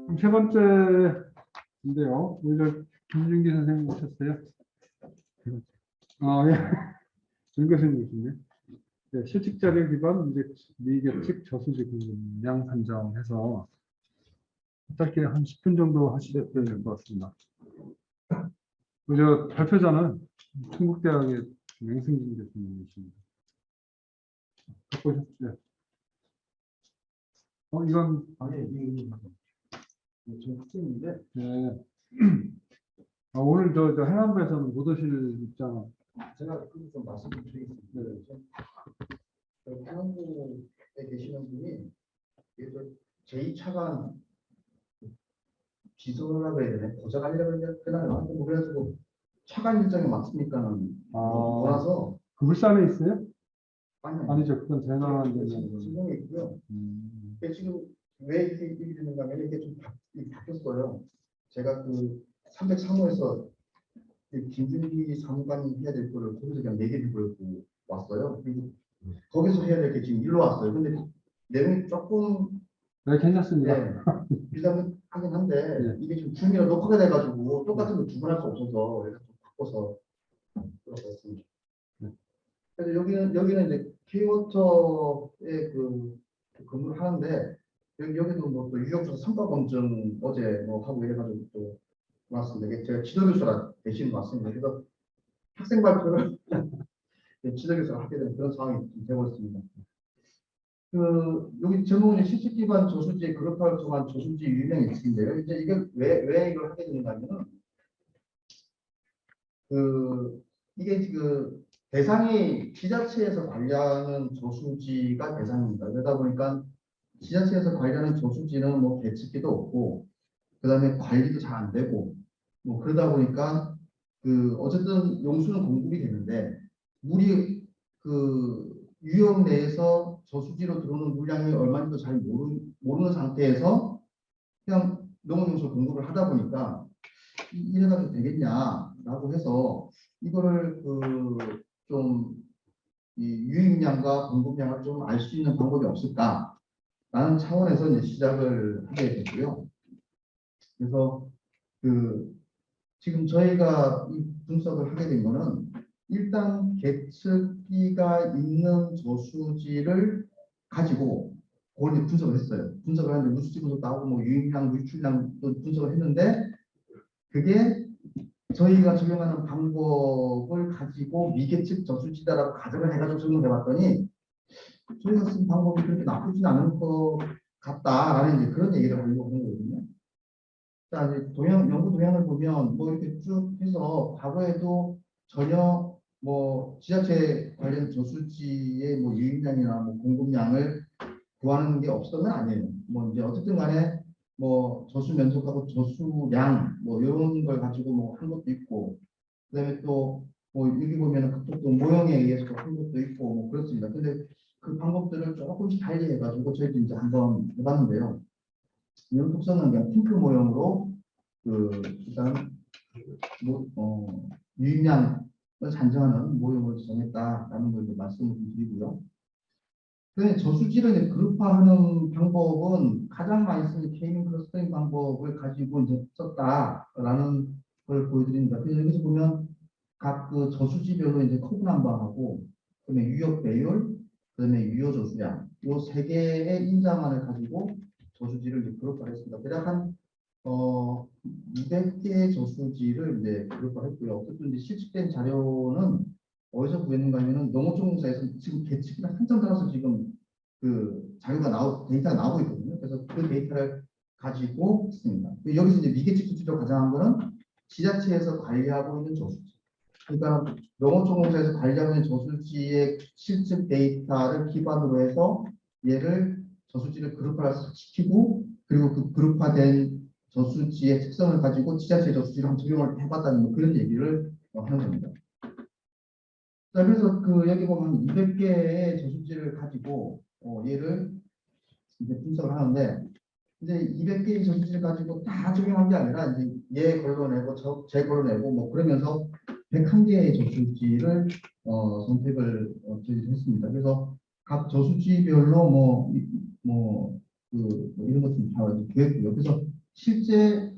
그럼 세 번째인데요. 오늘 김준기 선생님 오셨어요? 예. 준 교수님이신데. 네, 실직 자료 기반 미계측 저수지 공량 산정해서 짧게 한 10분 정도 하시면 될 것 같습니다. 저 발표자는 충북대학의 맹승진 교수님이십니다. 갖고 오셨어요? 이건 아니, 좀 학생인데, 네. 오늘 저 해남부에서는 못 오실 입장. 제가 그거 좀 말씀을 드리겠습니다. 해남부에 계시는 분이 제2차관 비서라고 해야 되나? 보좌관이라고 해야 되나? 뭐 그래가지고 차관 일정이 많습니까는 몰라서. 그 울산에 있어요? 아니죠. 그건 재난안 되는 지금에 있고요. 근데 지금 왜 이렇게 일이 되는가 하면 이게 좀 바뀌었어요. 제가 그 303호에서 김준기 사무관이 해야 될 거를 거기서 그냥 얘기를 보고 왔어요. 그리고 거기서 해야 될 게 지금 일로 왔어요. 근데 내용이 조금 괜찮습니다. 비슷하긴 한데 네. 이게 지금 중요가 녹화가 돼가지고 똑같은 걸 두 번 할 수 없어서 그래서 좀 바꿔서 들어갔습니다. 그래서 여기는 이제 K워터에 근무를 하는데 여기도 뭐 또 유역조사 성과 검증 어제 뭐 하고 이래가지고 또 왔습니다. 이게 제가 지도교수라 대신 왔습니다. 그래서 학생 발표를 지도교수가 하게 되는 그런 상황이 되고 있습니다. 여기 제목은 실습 기반 저수지 그룹화를 통한 저수지 유형 예측인데요. 이제 이게 왜 이걸 하게 되는가 하면은 이게 대상이 지자체에서 관리하는 저수지가 대상입니다. 그러다 보니까 지자체에서 관리하는 저수지는 뭐 계측기도 없고 그다음에 관리도 잘 안 되고 뭐 그러다 보니까 그 어쨌든 용수는 공급이 되는데 물이 그 유역 내에서 저수지로 들어오는 물량이 얼마인지도 잘 모르는 상태에서 그냥 농업용수 공급을 하다 보니까 이래가지고 되겠냐라고 해서 이거를 그좀 유입량과 공급량을 좀 알 수 있는 방법이 없을까라는 차원에서 이제 시작을 하게 됐고요. 그래서 그 지금 저희가 이 분석을 하게 된 거는 일단 계측기가 있는 저수지를 가지고 그걸 이제 분석을 했어요. 분석을 하는데 누수지 분석도 하고 뭐 유입량, 유출량도 분석을 했는데 그게 저희가 적용하는 방법을 가지고 미계측 저수지다라고 가정을 해가지고 적용을 해봤더니 저희가 쓴 방법이 그렇게 나쁘진 않은 것 같다라는 이제 그런 얘기를 하려고 한 거거든요. 자, 이제 연구 동향을 보면 뭐 이렇게 쭉 해서 과거에도 전혀 뭐 지자체 관련 저수지의 뭐 유입량이나 뭐 공급량을 구하는 게 없었던 건 아니에요. 뭐 이제 어쨌든 간에 뭐 저수 면적하고 저수량 뭐 이런 걸 가지고 뭐 한 것도 있고 그다음에 또 뭐 여기 보면은 각종 모형에 의해서 한 것도 있고 뭐 그렇습니다. 근데 그 방법들을 조금씩 달리해 가지고 저희도 이제 한번 해봤는데요. 이런 특성은 그냥 핑크 모형으로 그 일단 유입량을 산정하는 모형을 정했다라는 걸 이제 말씀을 좀 드리고요. 그 저수지를 이제 그룹화하는 방법은 가장 많이 쓰는 케이밍 클러스터링 방법을 가지고 이제 썼다라는 걸 보여드립니다. 그래서 여기서 보면 각 그 저수지별로 이제 커브넘버하고 그다음에 유역 배율, 그다음에 유효 저수량 요 세 개의 인자만을 가지고 저수지를 이제 그룹화했습니다. 대략 한 200개의 저수지를 이제 그룹화했고요. 어쨌든 이제 실측된 자료는 어디서 구했는가 하면은 농어촌공사에서 지금 계측이랑 한참 따라서 지금 그 자료가 데이터가 나오고 있거든요. 그래서 그 데이터를 가지고 있습니다. 여기서 이제 미계측 수치로 가장한 거는 지자체에서 관리하고 있는 저수지. 그러니까 농어촌공사에서 관리하고 있는 저수지의 실측 데이터를 기반으로 해서 얘를 저수지를 그룹화시키고 그리고 그 그룹화된 저수지의 특성을 가지고 지자체 저수지를 한번 적용을 해봤다는 뭐 그런 얘기를 하는 겁니다. 자, 그래서 그 여기 보면 200개의 저수지를 가지고 얘를 이제 분석을 하는데 이제 200개의 저수지를 가지고 다 적용한 게 아니라 이제 얘 걸러내고 쟤 걸러내고 뭐 그러면서 101개의 저수지를 선택을 저희가 했습니다. 그래서 각 저수지별로 뭐 이런 것좀 다 구했고요. 그래서 실제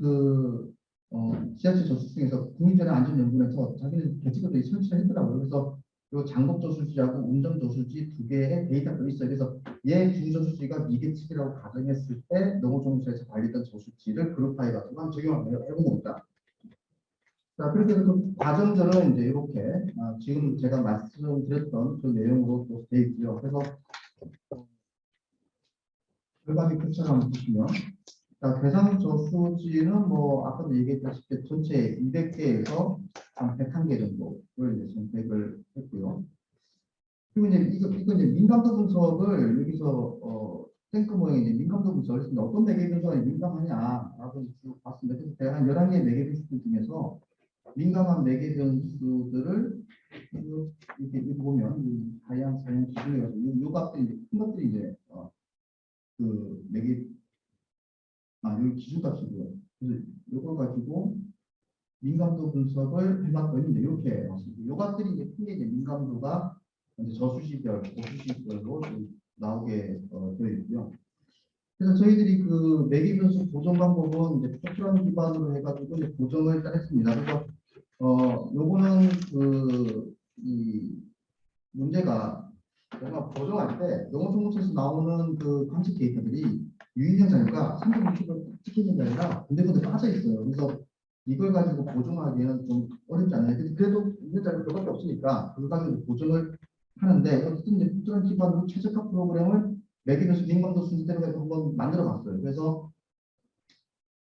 지자체 저수지 중에서 국민재난안전연구원에서 자기는 계측을 설치를 했더라고요. 그래서 요 장곡 저수지하고 운정 저수지 두 개의 데이터가 있어요. 그래서 얘 두 저수지가 미계측이라고 가정했을 때 농어촌공사에서 관리했던 저수지를 그룹화해가지고 한 적용을 해본 겁니다. 자, 그래서 그 과정들은 이제 이렇게 지금 제가 말씀드렸던 그 내용으로 또 되어 있고요. 그래서 결과비 표처를 한번 보시면 자, 대상 저수지는 뭐 아까도 얘기했다시피 전체 200개에서 한 101개 정도를 이제 선택을 했고요. 그리고 이제 이거 이제 민감도 분석을 여기서 탱크 모형이 이제 민감도 분석을 했습니다. 어떤 매개 분석에 민감하냐라고 쭉 봤습니다. 그래서 제가 한 11개의 매개 분수들 중에서 민감한 매개 변수들을 이렇게 보면 다양 기준이 가지고 요 값들이 이제 큰 것들이 이제 그 매개 여기 기준값이고요. 그래서 이걸 가지고 민감도 분석을 해봤더니 이제 이렇게 나왔습니다. 요 값들이 이제 크게 이제 민감도가 이제 저수지별, 고수지별로 나오게 되어 있고요. 그래서 저희들이 그 매개 변수 보정 방법은 이제 포트런 기반으로 해가지고 이제 보정을 일단 했습니다. 그래서 요거는 이 문제가 뭔가 보정할 때 농어촌공사에서 나오는 그 관측 데이터들이 유인형 자료가 3.6kg 찍히는 게 아니라 군데군데 빠져 있어요. 그래서 이걸 가지고 보정하기에는 좀 어렵지 않아요. 그래도 유인형 자료 그밖에 없으니까 그걸 가지고 보정을 하는데 어쨌든 이제 특정한 기반으로 최적화 프로그램을 매기면서 민감도 순서대로 해서 한번 만들어 봤어요. 그래서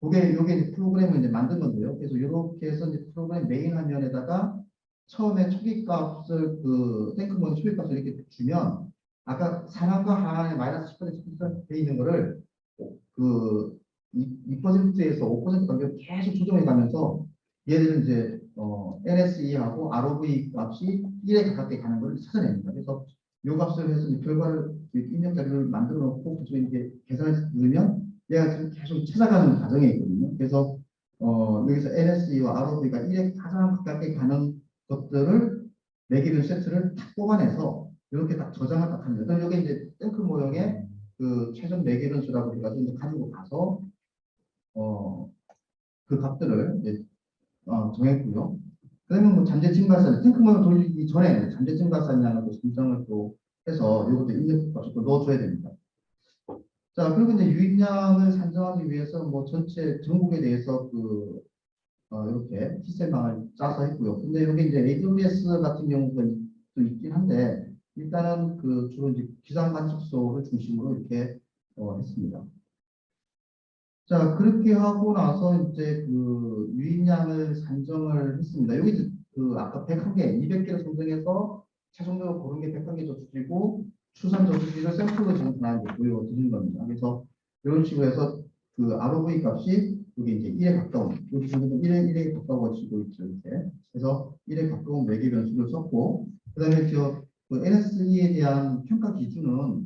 요게 프로그램을 이제 만든 건데요. 그래서 이렇게 해서 이제 프로그램 메인 화면에다가 처음에 초기값을 탱크모의 초기값을 이렇게 주면 아까 상한과 하한에 마이너스 10% 되어 있는 거를 2%에서 5% 간격을 계속 조정해 가면서 얘들은 이제 NSE하고 ROV 값이 1에 가깝게 가는 걸 찾아냅니다. 그래서 요 값을 해서 이제 결과를 입력 자료를 만들어 놓고 그쪽에 이제 계산해서 넣으면 얘가 지금 계속 찾아가는 과정에 있거든요. 그래서 여기서 NSE와 ROV가 1에 가장 가깝게 가는 것들을 매기는 세트를 딱 뽑아내서 이렇게 딱 저장을 딱 합니다. 그럼 이게 이제 탱크 모형의 그 최종 매기는 수라고 해가지고 이제 가지고 가서 그 값들을 이제 정했고요. 그러면 뭐 잠재 증가산, 탱크 모형 돌리기 전에 잠재 증가산이라는 또 설정을 또 해서 이것도 입력값을 또 넣어줘야 됩니다. 자, 그리고 이제 유입량을 산정하기 위해서 뭐 전체 전국에 대해서 이렇게 시스템방을 짜서 했고요. 근데 여기 이제 AWS 같은 경우도 또 있긴 한데 일단은 그 주로 이제 기상 관측소를 중심으로 이렇게 했습니다. 자, 그렇게 하고 나서 이제 그 유입량을 산정을 했습니다. 여기 이제 그 아까 101개, 200개를 선정해서 최종적으로 고른 게 101개 저수지고 추산 저수지를 샘플로 지금 다 이제 보여드린 겁니다. 그래서 이런 식으로 해서 그 ROV 값이 여기 이제 1에 가까운, 여기 지금 1에 가까워지고 있죠. 이렇게. 그래서 1에 가까운 매개 변수를 썼고, 그 다음에 그 NSE에 대한 평가 기준은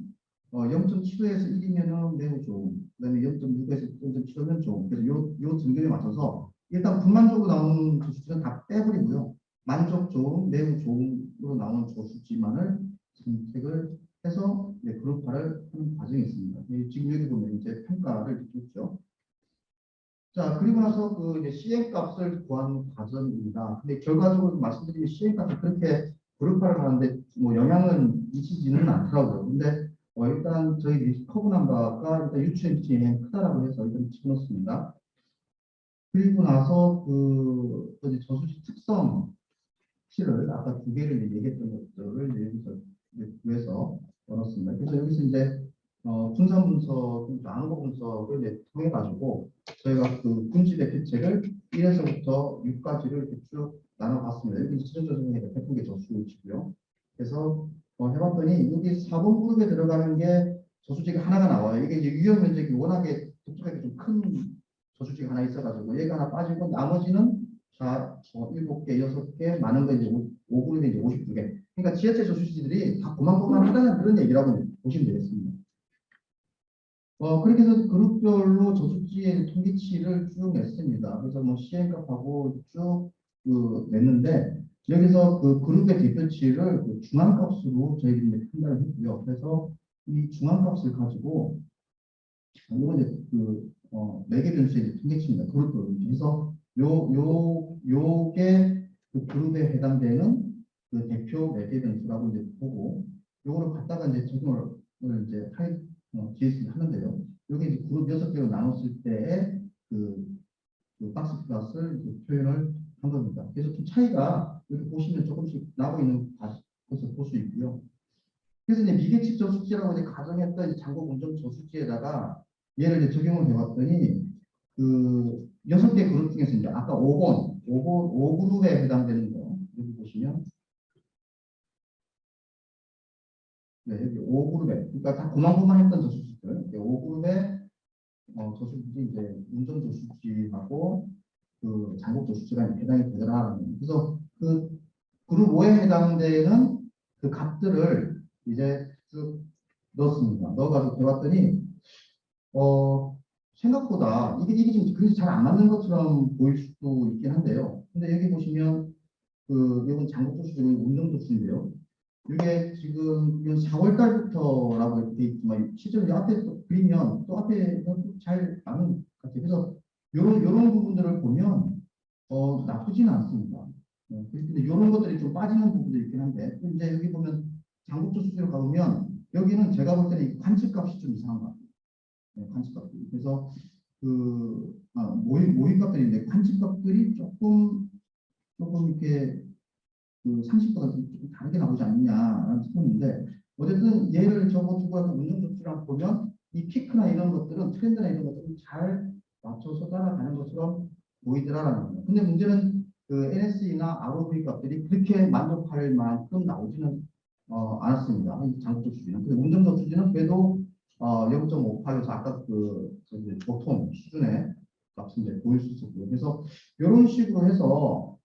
0.75에서 1이면은 매우 좋은, 그 다음에 0.6에서 0.75면 좋은. 그래서 요 등급에 맞춰서 일단 불만족으로 나오는 저수지는 다 빼버리고요. 만족 좋은, 매우 좋은으로 나오는 저수지만을 선택을 해서 그룹화를 하는 과정이 있습니다. 지금 여기 보면 이제 평가를 있죠. 자, 그리고 나서 그 이제 시행값을 구하는 과정입니다. 근데 결과적으로 말씀드리면 시행값이 그렇게 그룹화를 하는데 뭐 영향은 미치지는 않더라고요. 근데 일단 저희 리스커브 넘버가 일단 유추행치에 크다라고 해서 일단 집어넣습니다. 그리고 나서 그 이제 저수지 특성치를 아까 두 개를 얘기했던 것들을 여기서 구해서 넣었습니다. 그래서 여기서 이제 분산 분석, 나누고 분석을 이제 통해 가지고 저희가 그 군집의 개체를 1에서부터 6까지를 이렇게 쭉 나눠봤습니다. 여기 최종적으로 100개 저수지고요. 그래서 해봤더니 여기 4번 그룹에 들어가는 게 저수지가 하나가 나와요. 이게 이제 유형 면적이 워낙에 독특하게 좀 큰 저수지가 하나 있어가지고 얘가 하나 빠지고 나머지는 자 7개, 6개, 많은 거 이제 5그룹에 이제 52개. 그러니까 지하철 저수지들이 다 고만고만하다는 그런 얘기라고 보시면 되겠습니다. 그렇게 해서 그룹별로 저수지의 통계치를 쭉 냈습니다. 그래서 뭐 시행값하고 쭉 냈는데 여기서 그 그룹의 대표치를 그 중앙값으로 저희들이 판단을 했고요. 그래서 이 중앙값을 가지고 이건 이제 매개 변수의 통계치입니다. 그룹별로. 그래서 요게 그 그룹에 해당되는 그 대표 매개 변수라고 이제 보고 요거를 갖다가 이제 적용을 이제 GS를 하는데요. 여기 이제 그룹 6개로 나눴을 때의 그 박스 플러스를 표현을 한 겁니다. 그래서 좀 차이가 이렇게 보시면 조금씩 나고 있는 것을 볼 수 있고요. 그래서 이제 미계측 저수지라고 이제 가정했던 이제 장고 공정 저수지에다가 얘를 이제 적용을 해봤더니 그 6개 그룹 중에서 이제 아까 5그룹에 해당되는 거 여기 보시면 네, 여기 5그룹에 그러니까 다 고만고만했던 저수지들 5그룹에 저수지 이제 운전 저수지하고 그 장국 저수지가 해당이 되더라라는 그래서 그 그룹 5에 해당되는 그 값들을 이제 쭉 넣었습니다. 넣어가지고 해봤더니 생각보다 이게 지금 그래서 잘 안 맞는 것처럼 보일 수도 있긴 한데요. 근데 여기 보시면 그 이건 장국 저수지고 운전 저수지인데요. 이게 지금 4월 달부터라고 이렇게 있지만 실제로 앞에 또 그리면 또 앞에 잘 나는 것 같아요. 그래서 요런 부분들을 보면 나쁘지는 않습니다. 근데 이런 것들이 좀 빠지는 부분도 있긴 한데 이제 여기 보면 장국조 수지로 가보면 여기는 제가 볼 때는 관측값이 좀 이상한 것 같아요. 관측값들이. 그래서 그 모의값들인데 관측값들이 조금 이렇게 그 상식보다 좀 다르게 나오지 않느냐라는 싶었는데 어쨌든 얘를 적어두고 운영 조치를 보면 이 피크나 이런 것들은 트렌드나 이런 것들은 잘 맞춰서 따라가는 것처럼 보이더라라는 겁니다. 근데 문제는 그 NSE나 ROV 값들이 그렇게 만족할 만큼 나오지는 않았습니다. 장국 조치는. 근데 운영 조치는 그래도 0.58에서 아까 저기 보통 수준의 값이 이제 보일 수 있고요. 그래서 이런 식으로 해서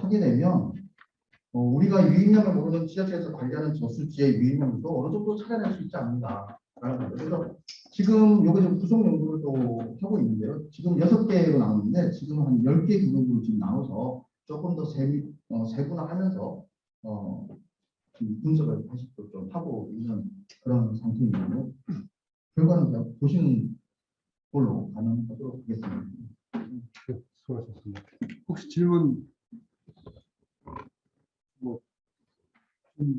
하게 되면 우리가 유입량을 모르는 지자체에서 관리하는 저수지의 유입량도 어느 정도 찾아낼 수 있지 않는가라는 거죠. 그래서 지금 요거 지금 구성 연구를 또 하고 있는데요. 지금 6개로 나오는데 지금 한 10개 그룹으로 지금 나눠서 조금 더 세분화하면서 분석을 다시 또 좀 하고 있는 그런 상태이고요. 결과는 그냥 보시는 걸로 가능하도록 하겠습니다. 네, 수고하셨습니다. 혹시 질문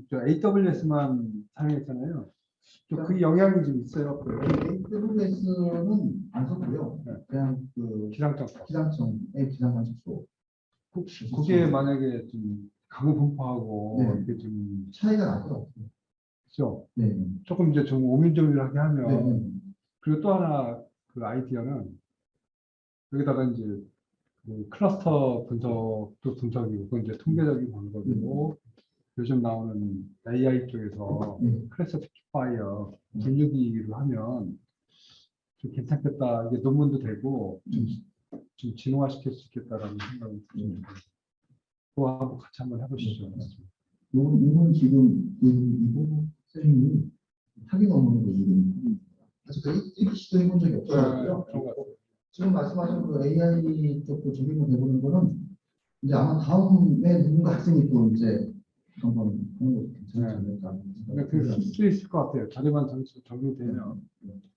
저 AWS만 사용했잖아요. 또 그 영향이 좀 있어요. AWS는 안 썼고요. 네. 그냥 기상청. 기상청의 기상 관측소. 혹시 그게 만약에 좀 강우 분포하고 네. 이렇게 좀 차이가 나더라고요. 그죠? 네. 조금 이제 좀 오밀조밀하게 하면 네. 그리고 또 하나 그 아이디어는 여기다가 이제 그 클러스터 분석도 분석이고 그건 이제 통계적인 방법이고 요즘 나오는 AI 쪽에서 클래시파이어 분류기로 하면 좀 괜찮겠다. 이게 논문도 되고 좀 진화시킬 수 있겠다라는 생각이 듭니다. 그거 한번 같이 한번 해보시죠. 요건 지금 이보 선생님이 학위 논문으로 지금 아직 이렇게 시도해본 적이 없어요. 지금 말씀하신 그 AI 쪽도 적용을 해보는 거는 이제 아마 다음에 누군가 학생이 또 이제 한번 하는 것도 괜찮지 않을까. 그수 있을 것 같아요. 자료만 정리되면.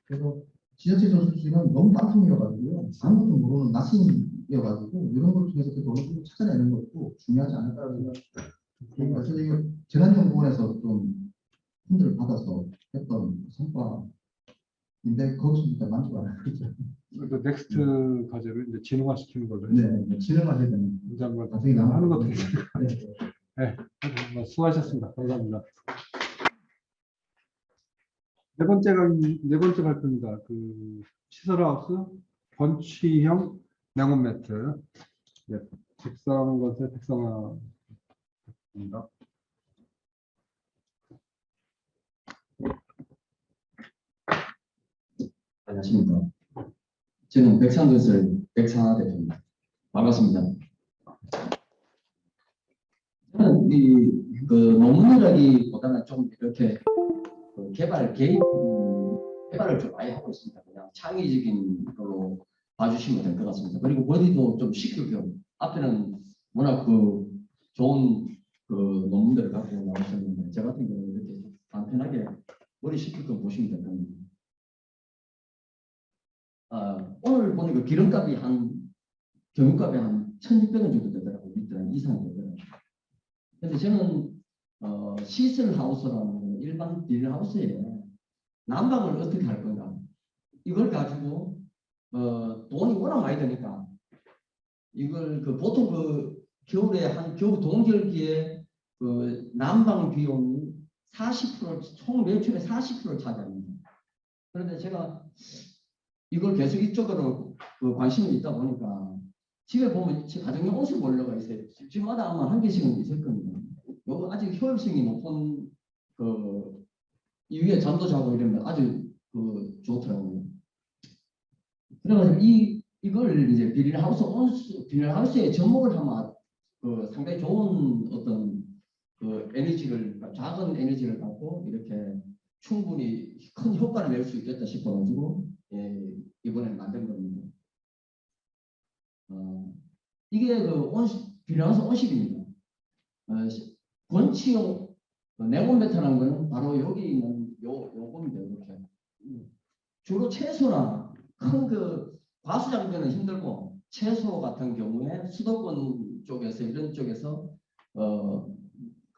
그래서 지자체 저수지는 너무 깜통이어가지고요. 아무것도 모르는 나신이어가지고 이런 걸 통해서 그 어느 정도 찾아내는 것도 중요하지 않을까라는 생각입니다. 그래서 이거 재난정보원에서 좀 힘들을 받아서 했던 성과인데 거기서 일단 만족 안 하죠. 넥스트 과제를 이제 진화시키는 걸로 해서 네, 진행을 해야 되는. 이제 한번 나중에 하는 것도 네. 있을 것 같아요. 네, 수고하셨습니다. 감사합니다. 네 번째 발표입니다. 그 시설하우스 번취형 냉온 매트. 네, 백성건설 백성화입니다. 안녕하십니까. 저는 백상건설 백상화 대표입니다. 반갑습니다. 저는 그 논문이라기보다는 좀 이렇게 그 개발을 좀 많이 하고 있습니다. 그냥 창의적인 걸로 봐주시면 될 것 같습니다. 그리고 머리도 좀 식힐 겸 앞에는 워낙 그 좋은 그 논문들을 갖고 나오셨는데 저 같은 경우는 이렇게 간편하게 머리 식힐 겸 보시면 될 겁니다. 오늘 보니까 기름값이 경유값이 한 1,600원 정도 되더라고요. 리터당 이상 되더라고요. 그래서 저는 시설하우스라는 일반 비닐하우스에 난방을 어떻게 할 건가? 이걸 가지고 돈이 워낙 많이 드니까 이걸 보통 겨울에 겨울 동절기에 그 난방 비용이 40% 총 매출의 40%를 차지합니다. 그런데 제가 이걸 계속 이쪽으로 관심이 있다 보니까 집에 보면 가정용 온수 보일러가 있어요. 집마다 아마 한 개씩은 있을 겁니다. 요거 아직 효율성이 높은 이 위에 잠도 자고 이러면 아주 좋더라고요. 그래가지고 이걸 이제 비닐하우스에 접목을 하면 상당히 좋은 어떤 작은 에너지를 갖고 이렇게 충분히 큰 효과를 낼 수 있겠다 싶어가지고 이번에 만든 겁니다. 이게 비닐하우스 온실입니다. 권치용 냉온 매트라는 거는 바로 여기 있는 요겁니다. 이렇게 주로 채소나 큰 과수장비는 힘들고 채소 같은 경우에 수도권 쪽에서 이런 쪽에서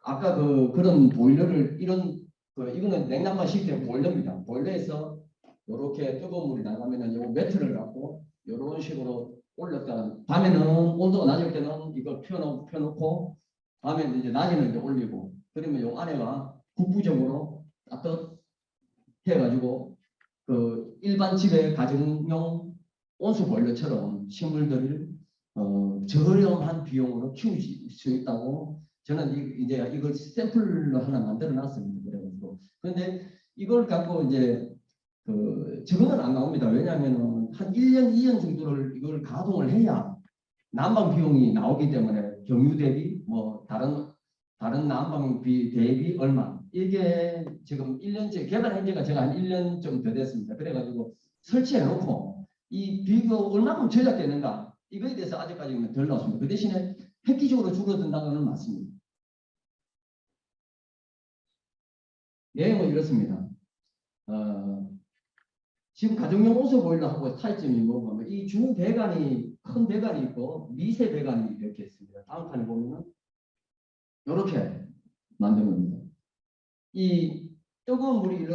아까 그런 보일러를 이거는 냉난방 시스템 보일러입니다. 보일러에서 이렇게 뜨거운 물이 나가면은 요 매트를 갖고 이런 식으로 올렸다. 밤에는 온도가 낮을 때는 이걸 펴놓고 밤에는 이제 낮에는 이제 올리고 그러면 요 안에가 국부적으로 따뜻해가지고 일반 집의 가정용 온수 보일러처럼 식물들을 저렴한 비용으로 키울 수 있다고 저는 이제 이걸 샘플로 하나 만들어 놨습니다. 그래가지고 그런데 이걸 갖고 이제 저거는 안 나옵니다. 왜냐하면 한 1년, 2년 정도를 이걸 가동을 해야 난방 비용이 나오기 때문에 경유 대비 뭐 다른 난방비 대비 얼마 이게 지금 1년째 개발한 지가 제가 한 1년 좀 더 됐습니다. 그래가지고 설치해 놓고 이 비교 얼마큼 절약되는가 이거에 대해서 아직까지는 덜 나왔습니다. 그 대신에 획기적으로 줄어든다는 건 맞습니다. 내용은 이렇습니다. 지금 가정용 온수 보일러하고 차이점이 뭐냐면 이 주 배관이 큰 배관이 있고 미세 배관이 이렇게 있습니다. 다음 칸에 보면은 이렇게 만든 겁니다. 이 뜨거운 물이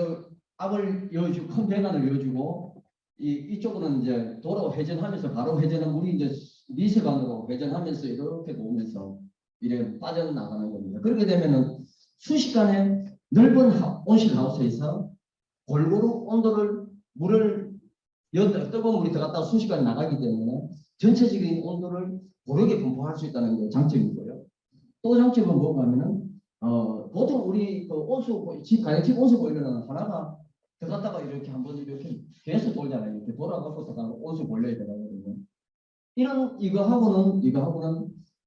압을 이어주고 큰 배관을 이어주고 이쪽으로는 이제 돌아 회전하면서 바로 회전한 물이 이제 미세관으로 회전하면서 이렇게 놓으면서 이래 빠져나가는 겁니다. 그렇게 되면은 순식간에 넓은 온실 하우스에서 골고루 물을 뜨거운 물이 들어갔다가 순식간에 나가기 때문에 전체적인 온도를 고르게 분포할 수 있다는 게 장점이고요. 또 장점은 뭔가 하면은 보통 우리 집 가정집 온수 보일러는 하나가 들어갔다가 이렇게 한번 이렇게 계속 돌잖아요. 이렇게 돌아가고 들어가고 온수 보일러에 들어가거든요. 이거하고는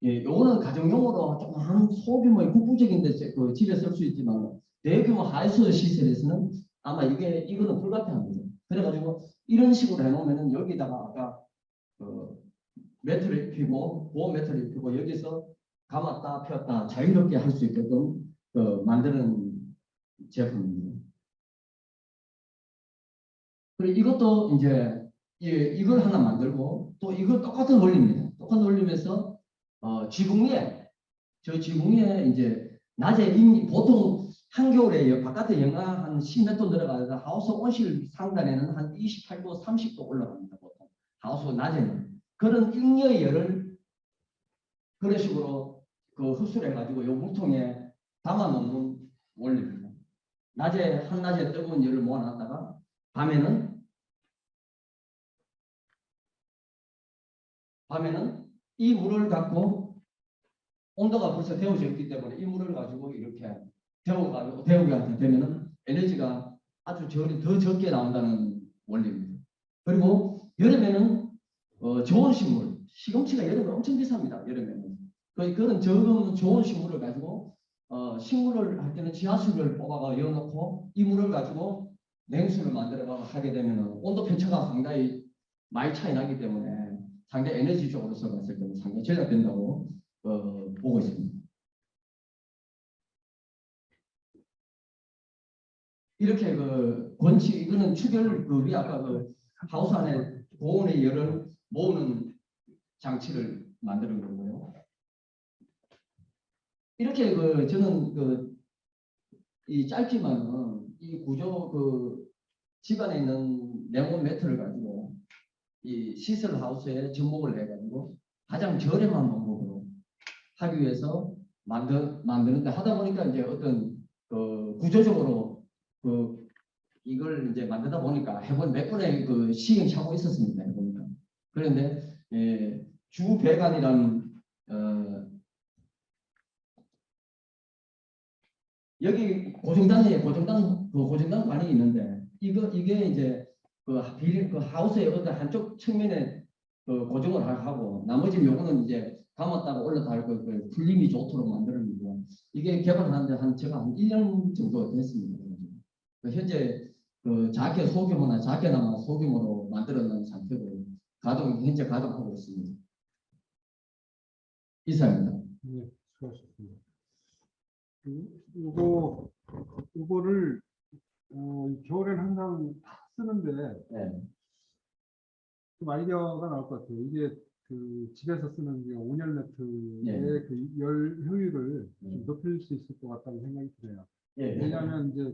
예, 요거는 가정용으로 조금 소규모의 국부적인데 그 집에 쓸 수 있지만 대규모 하이소스 시설에서는 아마 이거는 불가피합니다. 그래가지고 이런 식으로 해놓으면은 여기다가 아까 매트를 입히고 보온 매트를 입히고 여기서 감았다 폈다 자유롭게 할 수 있게끔 만드는 제품입니다. 그리고 이것도 이제 이걸 하나 만들고 또 이걸 똑같은 원리입니다. 똑같은 원리면서 지붕 위에 이제 낮에 보통 한겨울에 바깥에 영하 한 10몇 도 들어가서 하우스 온실 상단에는 한 28도, 30도 올라갑니다. 보통 하우스 낮에는 그런 잉여의 열을 그런 식으로 흡수를 해가지고 요 물통에 담아놓는 원리입니다. 한낮에 뜨거운 열을 모아놨다가 밤에는 이 물을 갖고 온도가 벌써 데워져 있기 때문에 이 물을 가지고 이렇게 데우게 되면은 에너지가 아주 더 적게 나온다는 원리입니다. 그리고 여름에는 좋은 식물, 시금치가 여름에 엄청 비쌉니다. 여름에는 그런 좋은 식물을 가지고 식물을 할 때는 지하수를 뽑아가 열어놓고 이 물을 가지고 냉수를 만들어가 하게 되면 온도 편차가 상당히 많이 차이 나기 때문에 상당히 에너지 쪽으로서 봤을 때는 상당히 절약된다고 보고 있습니다. 이렇게 이거는 우리 아까 하우스 안에 고온의 열을 모으는 장치를 만드는 거고요. 이렇게 저는 이 짧지만은 이 구조 집안에 있는 네온 매트를 가지고 이 시설 하우스에 접목을 해가지고 가장 저렴한 방법으로 하기 위해서 만드는데 하다 보니까 이제 어떤 구조적으로 이걸 이제 만들다 보니까 몇 번의 시행착오 있었습니다. 해보니까. 그런데 주 배관이라는 여기 고정단관이 있는데 이게 이제 하우스의 어떤 한쪽 측면에 고정을 하고 나머지 요거는 이제 감았다가 올렸다 할 풀림이 좋도록 만드는 거고 이게 개발하는데 제가 한 1년 정도 됐습니다. 현재 작게나마 소규모로 만들어낸 상태로 현재 가동하고 있습니다. 이상입니다. 네, 수고하셨습니다. 이거를 겨울엔 항상 쓰는데 네. 좀 아이디어가 나올 것 같아요. 이게 집에서 쓰는 온열 매트의 네. 열 효율을 좀 높일 수 있을 것 같다는 생각이 들어요. 네. 왜냐하면 이제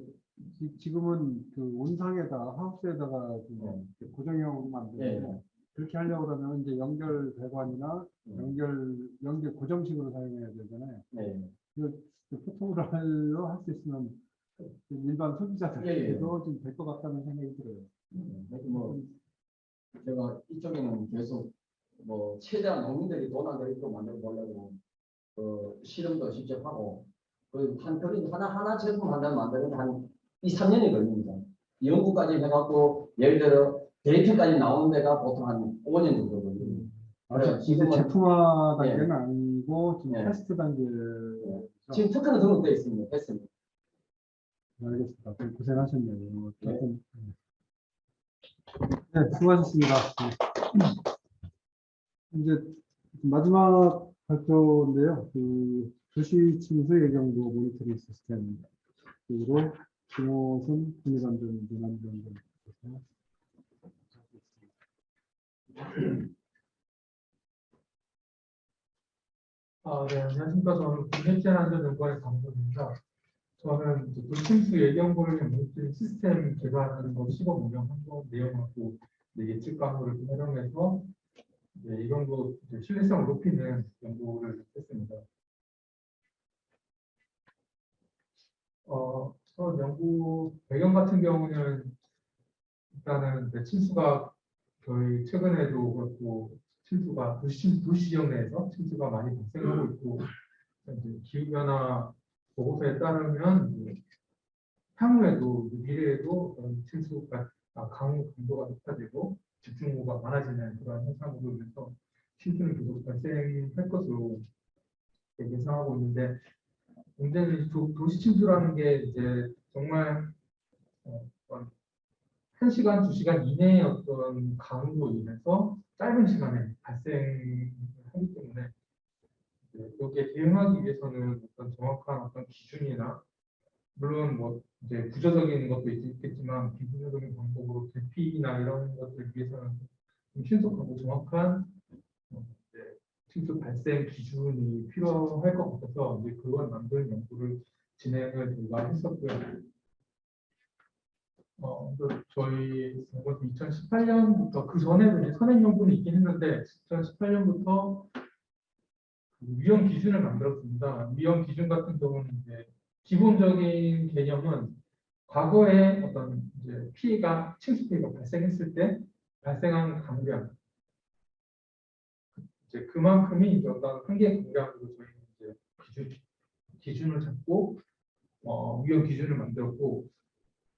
지금은 온상에다 하우스에다가 고정형으로 만드는데 그렇게 하려고 그러면 이제 연결 배관이나 연결 고정식으로 사용해야 되잖아요. 포토로 할 수 있으면 일반 소비자들도 좀 될 것 같다는 생각이 들어요. 제가 이쪽에는 계속 최대한 농민들이 돈 안 들이고 만들어 보려고 실험도 직접 하고 하나 제품 하나 만드는데 한 2, 3년이 걸립니다. 연구까지 해갖고 예를 들어 데이터까지 나오는 데가 보통 한 5년 정도거든요. 그래서 이제 지금은 제품화 단계는 아니고 지금 예. 테스트 단계. 지금 특허는 등록되어 있습니다. 됐습니다. 알겠습니다. 고생하셨네요. 네. 하여튼, 네, 수고하셨습니다. 이제 마지막 발표인데요. 그 도시 침수 예경도 모니터링 시스템 그리고 김호선 국립안전 민원위원장께서 네, 안녕하십니까. 저는 국내재난안전연구원의 강도입니다. 저는 이제 도심수 예경보를 모니터링 시스템 개발하는 거 시범 운영한 거 내용하고 예측 광고를 좀 활용해서 예경보 신뢰성을 높이는 연구를 했습니다. 저 연구 배경 같은 경우는 일단은 침수가 저희 최근에도 그렇고 침수가 도시 지역 내에서 침수가 많이 발생하고 있고 이제 기후변화 보고서에 따르면 이제 향후에도 미래에도 그런 침수가 강도가 높아지고 집중호우가 많아지는 그런 현상으로 인해서 침수는 계속 발생할 것으로 예상하고 있는데 문제는 도시 침수라는 게 이제 정말 어떤 1시간, 2시간 이내의 어떤 강우로 인해서 짧은 시간에 발생하기 때문에 여기에 대응하기 위해서는 어떤 정확한 어떤 기준이나 물론 뭐 이제 구조적인 것도 있겠지만 비구조적인 방법으로 대피나 이런 것들을 위해서는 좀 신속하고 정확한 이제 침수 발생 기준이 필요할 것 같아서 이제 그걸 만드는 연구를 진행을 저희가 했었고요. 저희 2018년부터 그 전에도 이제 선행 연구는 있긴 했는데 2018년부터 위험 기준을 만들었습니다. 위험 기준 같은 경우는 이제 기본적인 개념은 과거에 어떤 이제 피해가 침수 피해가 발생했을 때 발생한 강우량 이제 그만큼이 이제 어떤 한계 강우량으로 저희는 이제 기준을 잡고 위험 기준을 만들었고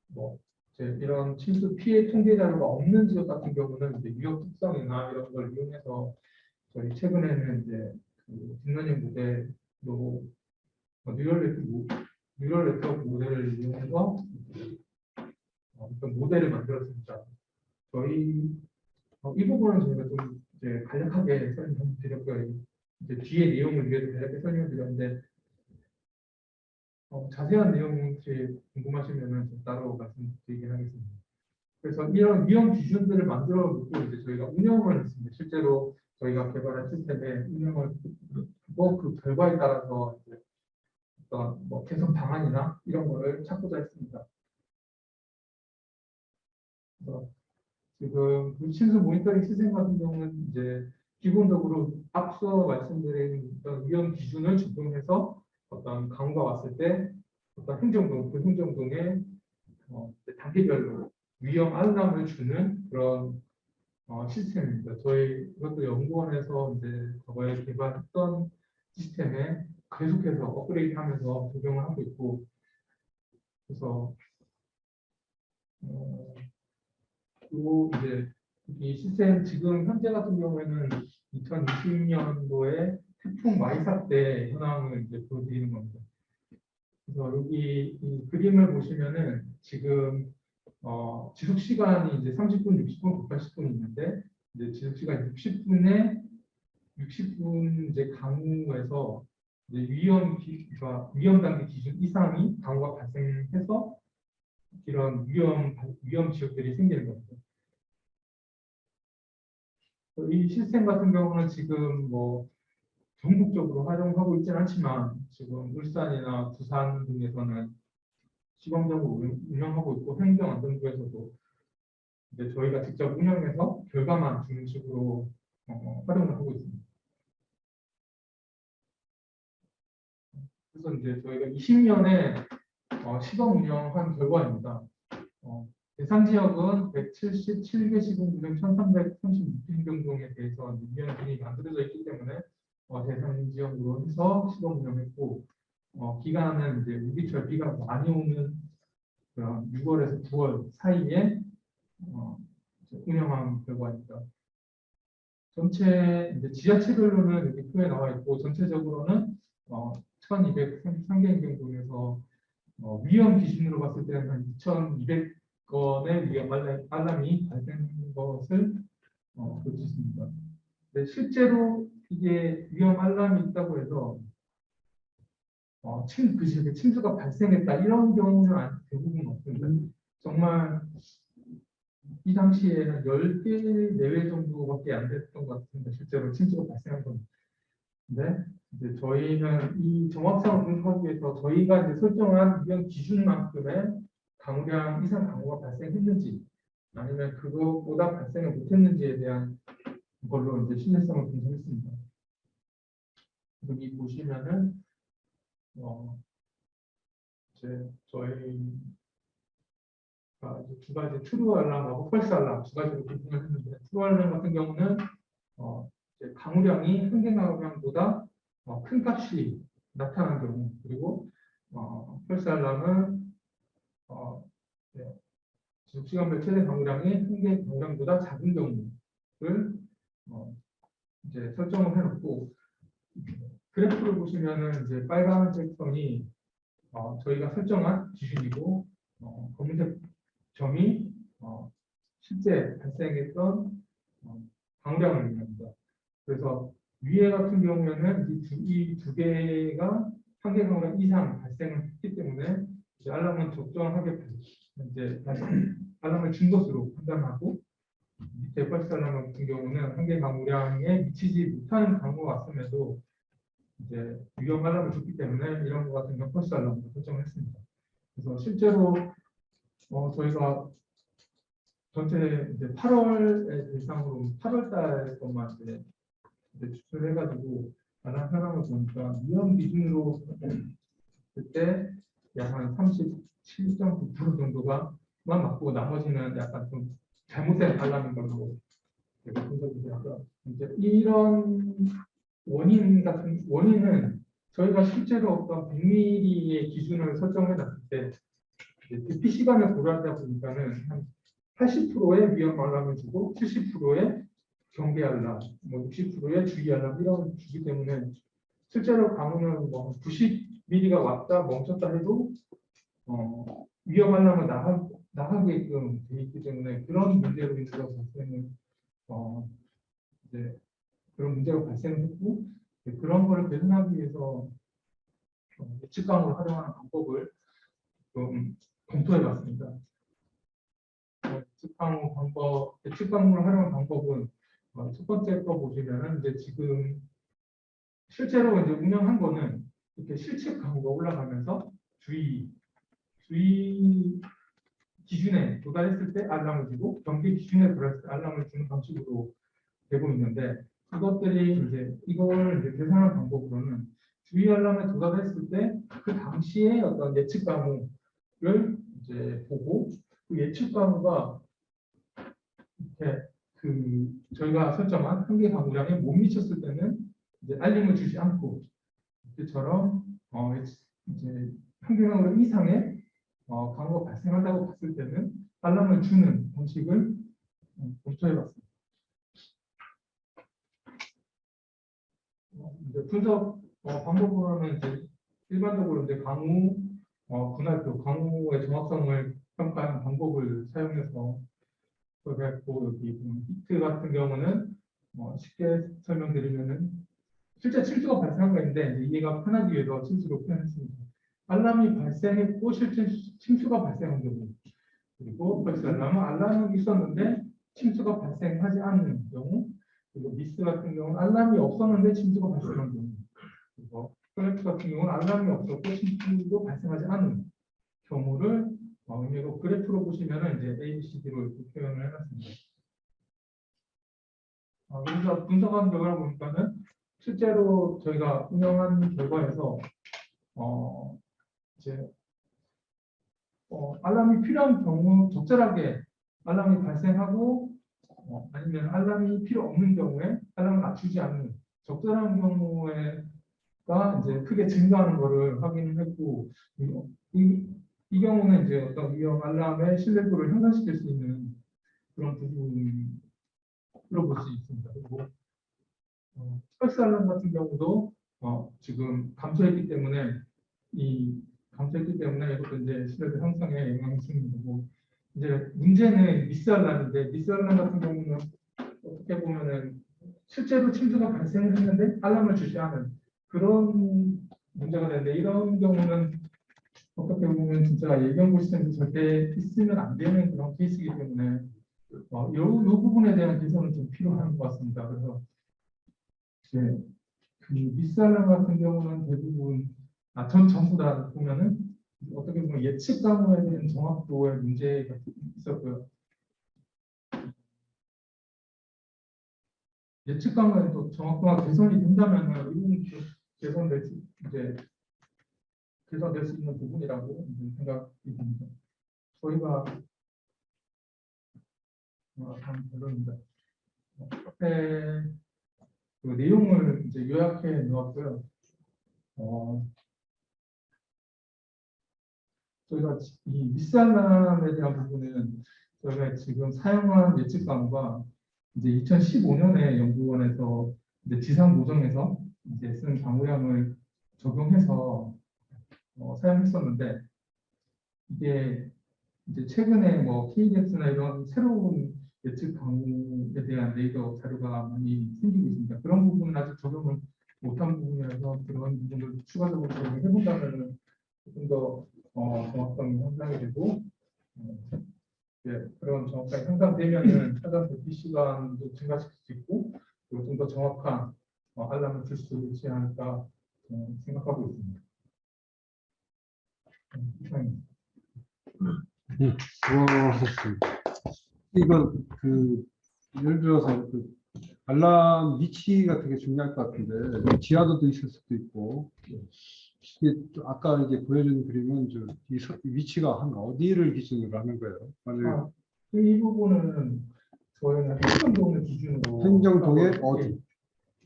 뭐 이런 침수 피해 통계 자료가 없는 지역 같은 경우는 이제 위험 특성이나 이런 걸 이용해서 저희 최근에는 이제 그 딥러닝 모델로 뉴럴 네트워크 모델을 이용해서 어떤 모델을 만들었습니다. 저희 이 부분은 저희가 좀 이제 간략하게 설명드렸고요. 이제 뒤에 내용을 위해서 간략하게 설명드렸는데 자세한 내용 혹시 궁금하시면은 좀 따로 말씀드리긴 하겠습니다. 그래서 이런 위험 기준들을 만들어 놓고 이제 저희가 운영을 했습니다. 실제로 저희가 개발한 시스템에 운영을 하고 그 결과에 따라서 이제 어떤 뭐 개선 방안이나 이런 거를 찾고자 했습니다. 그래서 지금 그 침수 모니터링 시스템 같은 경우는 이제 기본적으로 앞서 말씀드린 어떤 위험 기준을 적용해서 어떤 강우가 왔을 때 어떤 행정동, 그 행정동에 단계별로 위험 알람을 주는 그런 시스템입니다. 저희 이것도 연구원에서 이제 과거에 개발했던 시스템에 계속해서 업그레이드하면서 적용을 하고 있고, 그래서 그리고 이제 이 시스템 지금 현재 같은 경우에는 2020년도에 태풍 마이사 때 현황을 이제 보여드리는 겁니다. 그래서 여기 이 그림을 보시면은 지금 지속 시간이 이제 30분, 60분, 180분이 있는데 이제 지속 시간 60분에 60분 이제 강우에서 이제 위험 단계 기준 이상이 강우가 발생해서 이런 위험 지역들이 생기는 겁니다. 이 시스템 같은 경우는 지금 뭐 전국적으로 활용하고 있지는 않지만 지금 울산이나 부산 등에서는 시범적으로 운영하고 있고 행정안전부에서도 이제 저희가 직접 운영해서 결과만 주는 식으로 활용을 하고 있습니다. 그래서 이제 저희가 20년에 시범 운영한 결과입니다. 대상 지역은 177개 시군구청 1336행정동에 대해서 위원회이 만들어져 있기 때문에 대상 지역으로 해서 시범 운영했고 기간은 이제 우기철 비가 많이 오는 그런 6월에서 9월 사이에 이제 운영한 결과입니다. 전체 이제 지자체별로는 이렇게 표에 나와 있고 전체적으로는 1,233개 행정구에서 위험 기준으로 봤을 때는 한 2,200건의 위험 알람이 발생한 것을 볼 수 있습니다. 근데 실제로 이게 위험 알람이 있다고 해서 침수가 발생했다 이런 경우는 대부분 없습니다. 정말 이 당시에 한 10개 내외 정도밖에 안 됐던 것 같습니다. 실제로 침수가 발생한 건. 근데 이제 저희는 이 정확성을 분석하기 위해서 저희가 이제 설정한 위험 기준만큼의 강우량 이상 강우가 발생했는지 아니면 그것보다 발생을 못했는지에 대한 걸로 이제 신뢰성을 분석했습니다. 여기 보시면은 이제 저희 이제 두 가지 트루 알람하고 펄스 알람 두 가지로 구분을 했는데 트루 알람 같은 경우는 이제 강우량이 한계 강우량보다 큰 값이 나타나는 경우 그리고 펄스 알람은 시간별 최대 강우량이 한계 강우량보다 작은 경우를 이제 설정을 해놓고 그래프를 보시면은 이제 빨간색 선이 저희가 설정한 기준이고 검은색 점이 실제 발생했던 강우량을 의미합니다. 그래서 위에 같은 경우에는 이 두 개가 한계 강우량 이상 발생을 했기 때문에 이제 알람은 적정하게 이제 알람을 준 것으로 판단하고 밑에 펄스 알람 같은 경우는 한계 강우량에 미치지 못하는 강우가 왔음에도 이제 위험 알람을 줬기 때문에 이런 것 같은 경우 펄스 알람으로 설정을 했습니다. 그래서 실제로 저희가 전체 이제 8월에 대상으로 8월 것만 이제 추출해가지고 알람 현황을 보니까 위험 기준으로 그때 약 한 37.9% 정도가만 맞고 나머지는 약간 좀 잘못된 알람인 걸로 분석이 되어서 이제 이런 원인은 저희가 실제로 어떤 100ml의 기준을 설정해 놨을 때 대피 시간을 고려하다 보니까는 한 80%의 위험 알람을 주고 70%의 경계 알람, 60%의 주의 알람 이런 주기 때문에 실제로 강우는 90ml가 왔다 멈췄다 해도 위험 알람을 나가게끔 되어 있기 때문에 그런 문제로 인해서 발생은 이제 그런 문제가 발생했고 그런 거를 개선하기 위해서 예측 강우를 활용하는 방법을 좀 검토해봤습니다. 예측 강우를 활용하는 방법은 첫 번째 거 보시면은 이제 지금 실제로 이제 운영한 거는 이렇게 실측 강우가 올라가면서 주의 기준에 도달했을 때 알람을 주고 경계 기준에 도달했을 때 알람을 주는 방식으로 되고 있는데 이것들이 이걸 이제 계산하는 방법으로는 주의 알람에 도달했을 때 그 당시에 어떤 예측 강우를 이제 보고 그 예측 강우가 이렇게 저희가 설정한 한계 강우량에 못 미쳤을 때는 이제 알림을 주지 않고 이처럼 이제 한계 강우량 이상의 강우가 발생한다고 봤을 때는 알람을 주는 방식을 검토해봤습니다. 이제 분석 방법으로는 이제 일반적으로 이제 강우 분할표 강우의 정확성을 평가하는 방법을 사용해서 그랬고 여기 히트 같은 경우는 쉽게 설명드리면은 실제 침수가 발생한 거 있는데 이해가 편하기 위해서 침수로 표현했습니다. 알람이 발생했고 실제 침수가 발생한 경우 그리고 펄스 알람은 알람이 있었는데 침수가 발생하지 않는 경우 그리고 미스 같은 경우는 알람이 없었는데 침수가 발생한 경우 그리고 플래트 같은 경우는 알람이 없었고 침수도 발생하지 않는 경우를 의미로 그래프로 보시면은 이제 A, B, C, D로 이렇게 표현을 해놨습니다. 그래서 분석한 결과를 보니까는 실제로 저희가 운영한 결과에서 이제 알람이 필요한 경우 적절하게 알람이 발생하고 아니면 알람이 필요 없는 경우에 알람을 낮추지 않는 적절한 경우에가 이제 크게 증가하는 것을 확인을 했고 이 경우는 이제 어떤 위험 알람의 신뢰도를 향상시킬 수 있는 그런 부분으로 볼 수 있습니다. 그리고 스파이스 알람 같은 경우도 지금 감소했기 때문에 이것도 이제 신뢰도 향상에 영향을 주는 거고, 이제 문제는 미스 알람인데, 미스 알람 같은 경우는 어떻게 보면은 실제로 침수가 발생을 했는데 알람을 주지 않은 그런 문제가 되는데, 이런 경우는 어떻게 보면 진짜 예견 시스템이 절대 있으면 안 되는 그런 케이스이기 때문에 이 부분에 대한 개선은 좀 필요한 것 같습니다. 그래서 이제 그 미스 알람 같은 경우는 대부분 전부 다 보면은 어떻게 보면 예측 가능에 대한 정확도의 문제가 있었고요. 예측 가능에 또 정확도가 개선이 된다면 이 부분이 개선될 수 있는 부분이라고 생각이 듭니다. 저희가 한 결론입니다. 앞에 그 내용을 이제 요약해 놓았고요. 저희가 이 미스알람에 대한 부분은 저희가 지금 사용한 예측감과 이제 2015년에 연구원에서 이제 지상 모정에서 이제 쓴 방우량을 적용해서 사용했었는데, 이게 이제 최근에 뭐 KDS나 이런 새로운 예측 방우에 대한 데이터 자료가 많이 생기고 있습니다. 그런 부분은 아직 적용을 못한 부분이라서 그런 부분을 추가적으로 적용을 해본다면 조금 더 정확성이 향상이 되고, 그런 정확성이 향상되면은 차단 대피 시간도 증가시킬 수 있고, 그리고 좀 더 정확한 알람을 줄 수 있지 않을까 생각하고 있습니다. 이상입니다. 수고하셨습니다. 이거 예를 들어서 알람 위치가 되게 중요할 것 같은데, 지하도도 있을 수도 있고, 이게 아까 이제 보여준 그림은 이 위치가 한 어디를 기준으로 하는 거예요? 만약에 이 부분은 저희는 행정동을 기준으로 행정동의 하고, 어디?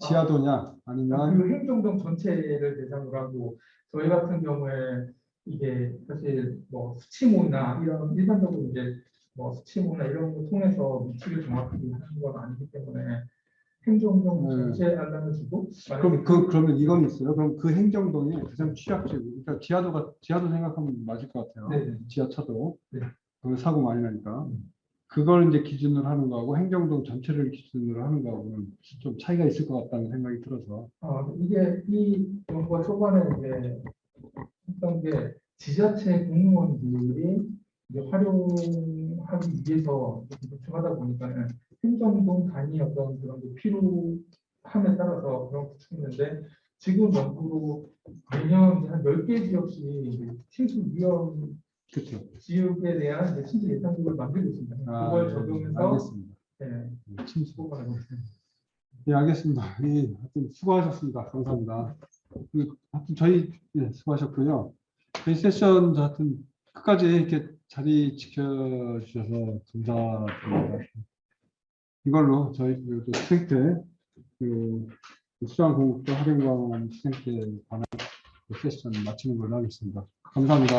지하도냐? 아니면 그 행정동 전체를 대상으로 하고, 저희 같은 경우에 이게 사실 뭐 수치모나 이런 일반적으로 이제 뭐 수치모나 이런 거 통해서 위치를 정확하게 하는 건 아니기 때문에 행정동 전체 알람을 주고, 그러면 이건 있어요. 그럼 그 행정동이 가장 취약지구, 그러니까 지하도 생각하면 맞을 것 같아요. 네. 지하차도. 네. 그 사고 많이 나니까. 그걸 이제 기준으로 하는 거하고 행정동 전체를 기준으로 하는 거하고는 좀 차이가 있을 것 같다는 생각이 들어서. 이게 이 연구가 초반에 이제 했던 게 지자체 공무원들이 이제 활용하기 위해서 구축하다 보니까는 행정동 단위 어떤 그런 게 필요함에 따라서 그런 구축했는데, 지금 연구로 매년 한 10개 지역씩 이제 침수 위험 그렇죠. 지역에 대한 이제 침수 예상률을 만들고 있습니다. 그걸 적용해서 알겠습니다. 침수. 뽑아내고 있습니다. 네, 알겠습니다. 하여튼 수고하셨습니다. 감사합니다. 하여튼 수고하셨고요. 저희 세션 하여튼 끝까지 이렇게 자리 지켜주셔서 감사드립니다. 이걸로 저희 수생 때 수강 공급과 활용 방안 수생 때 관한 세션 마치는 걸로 하겠습니다. 감사합니다.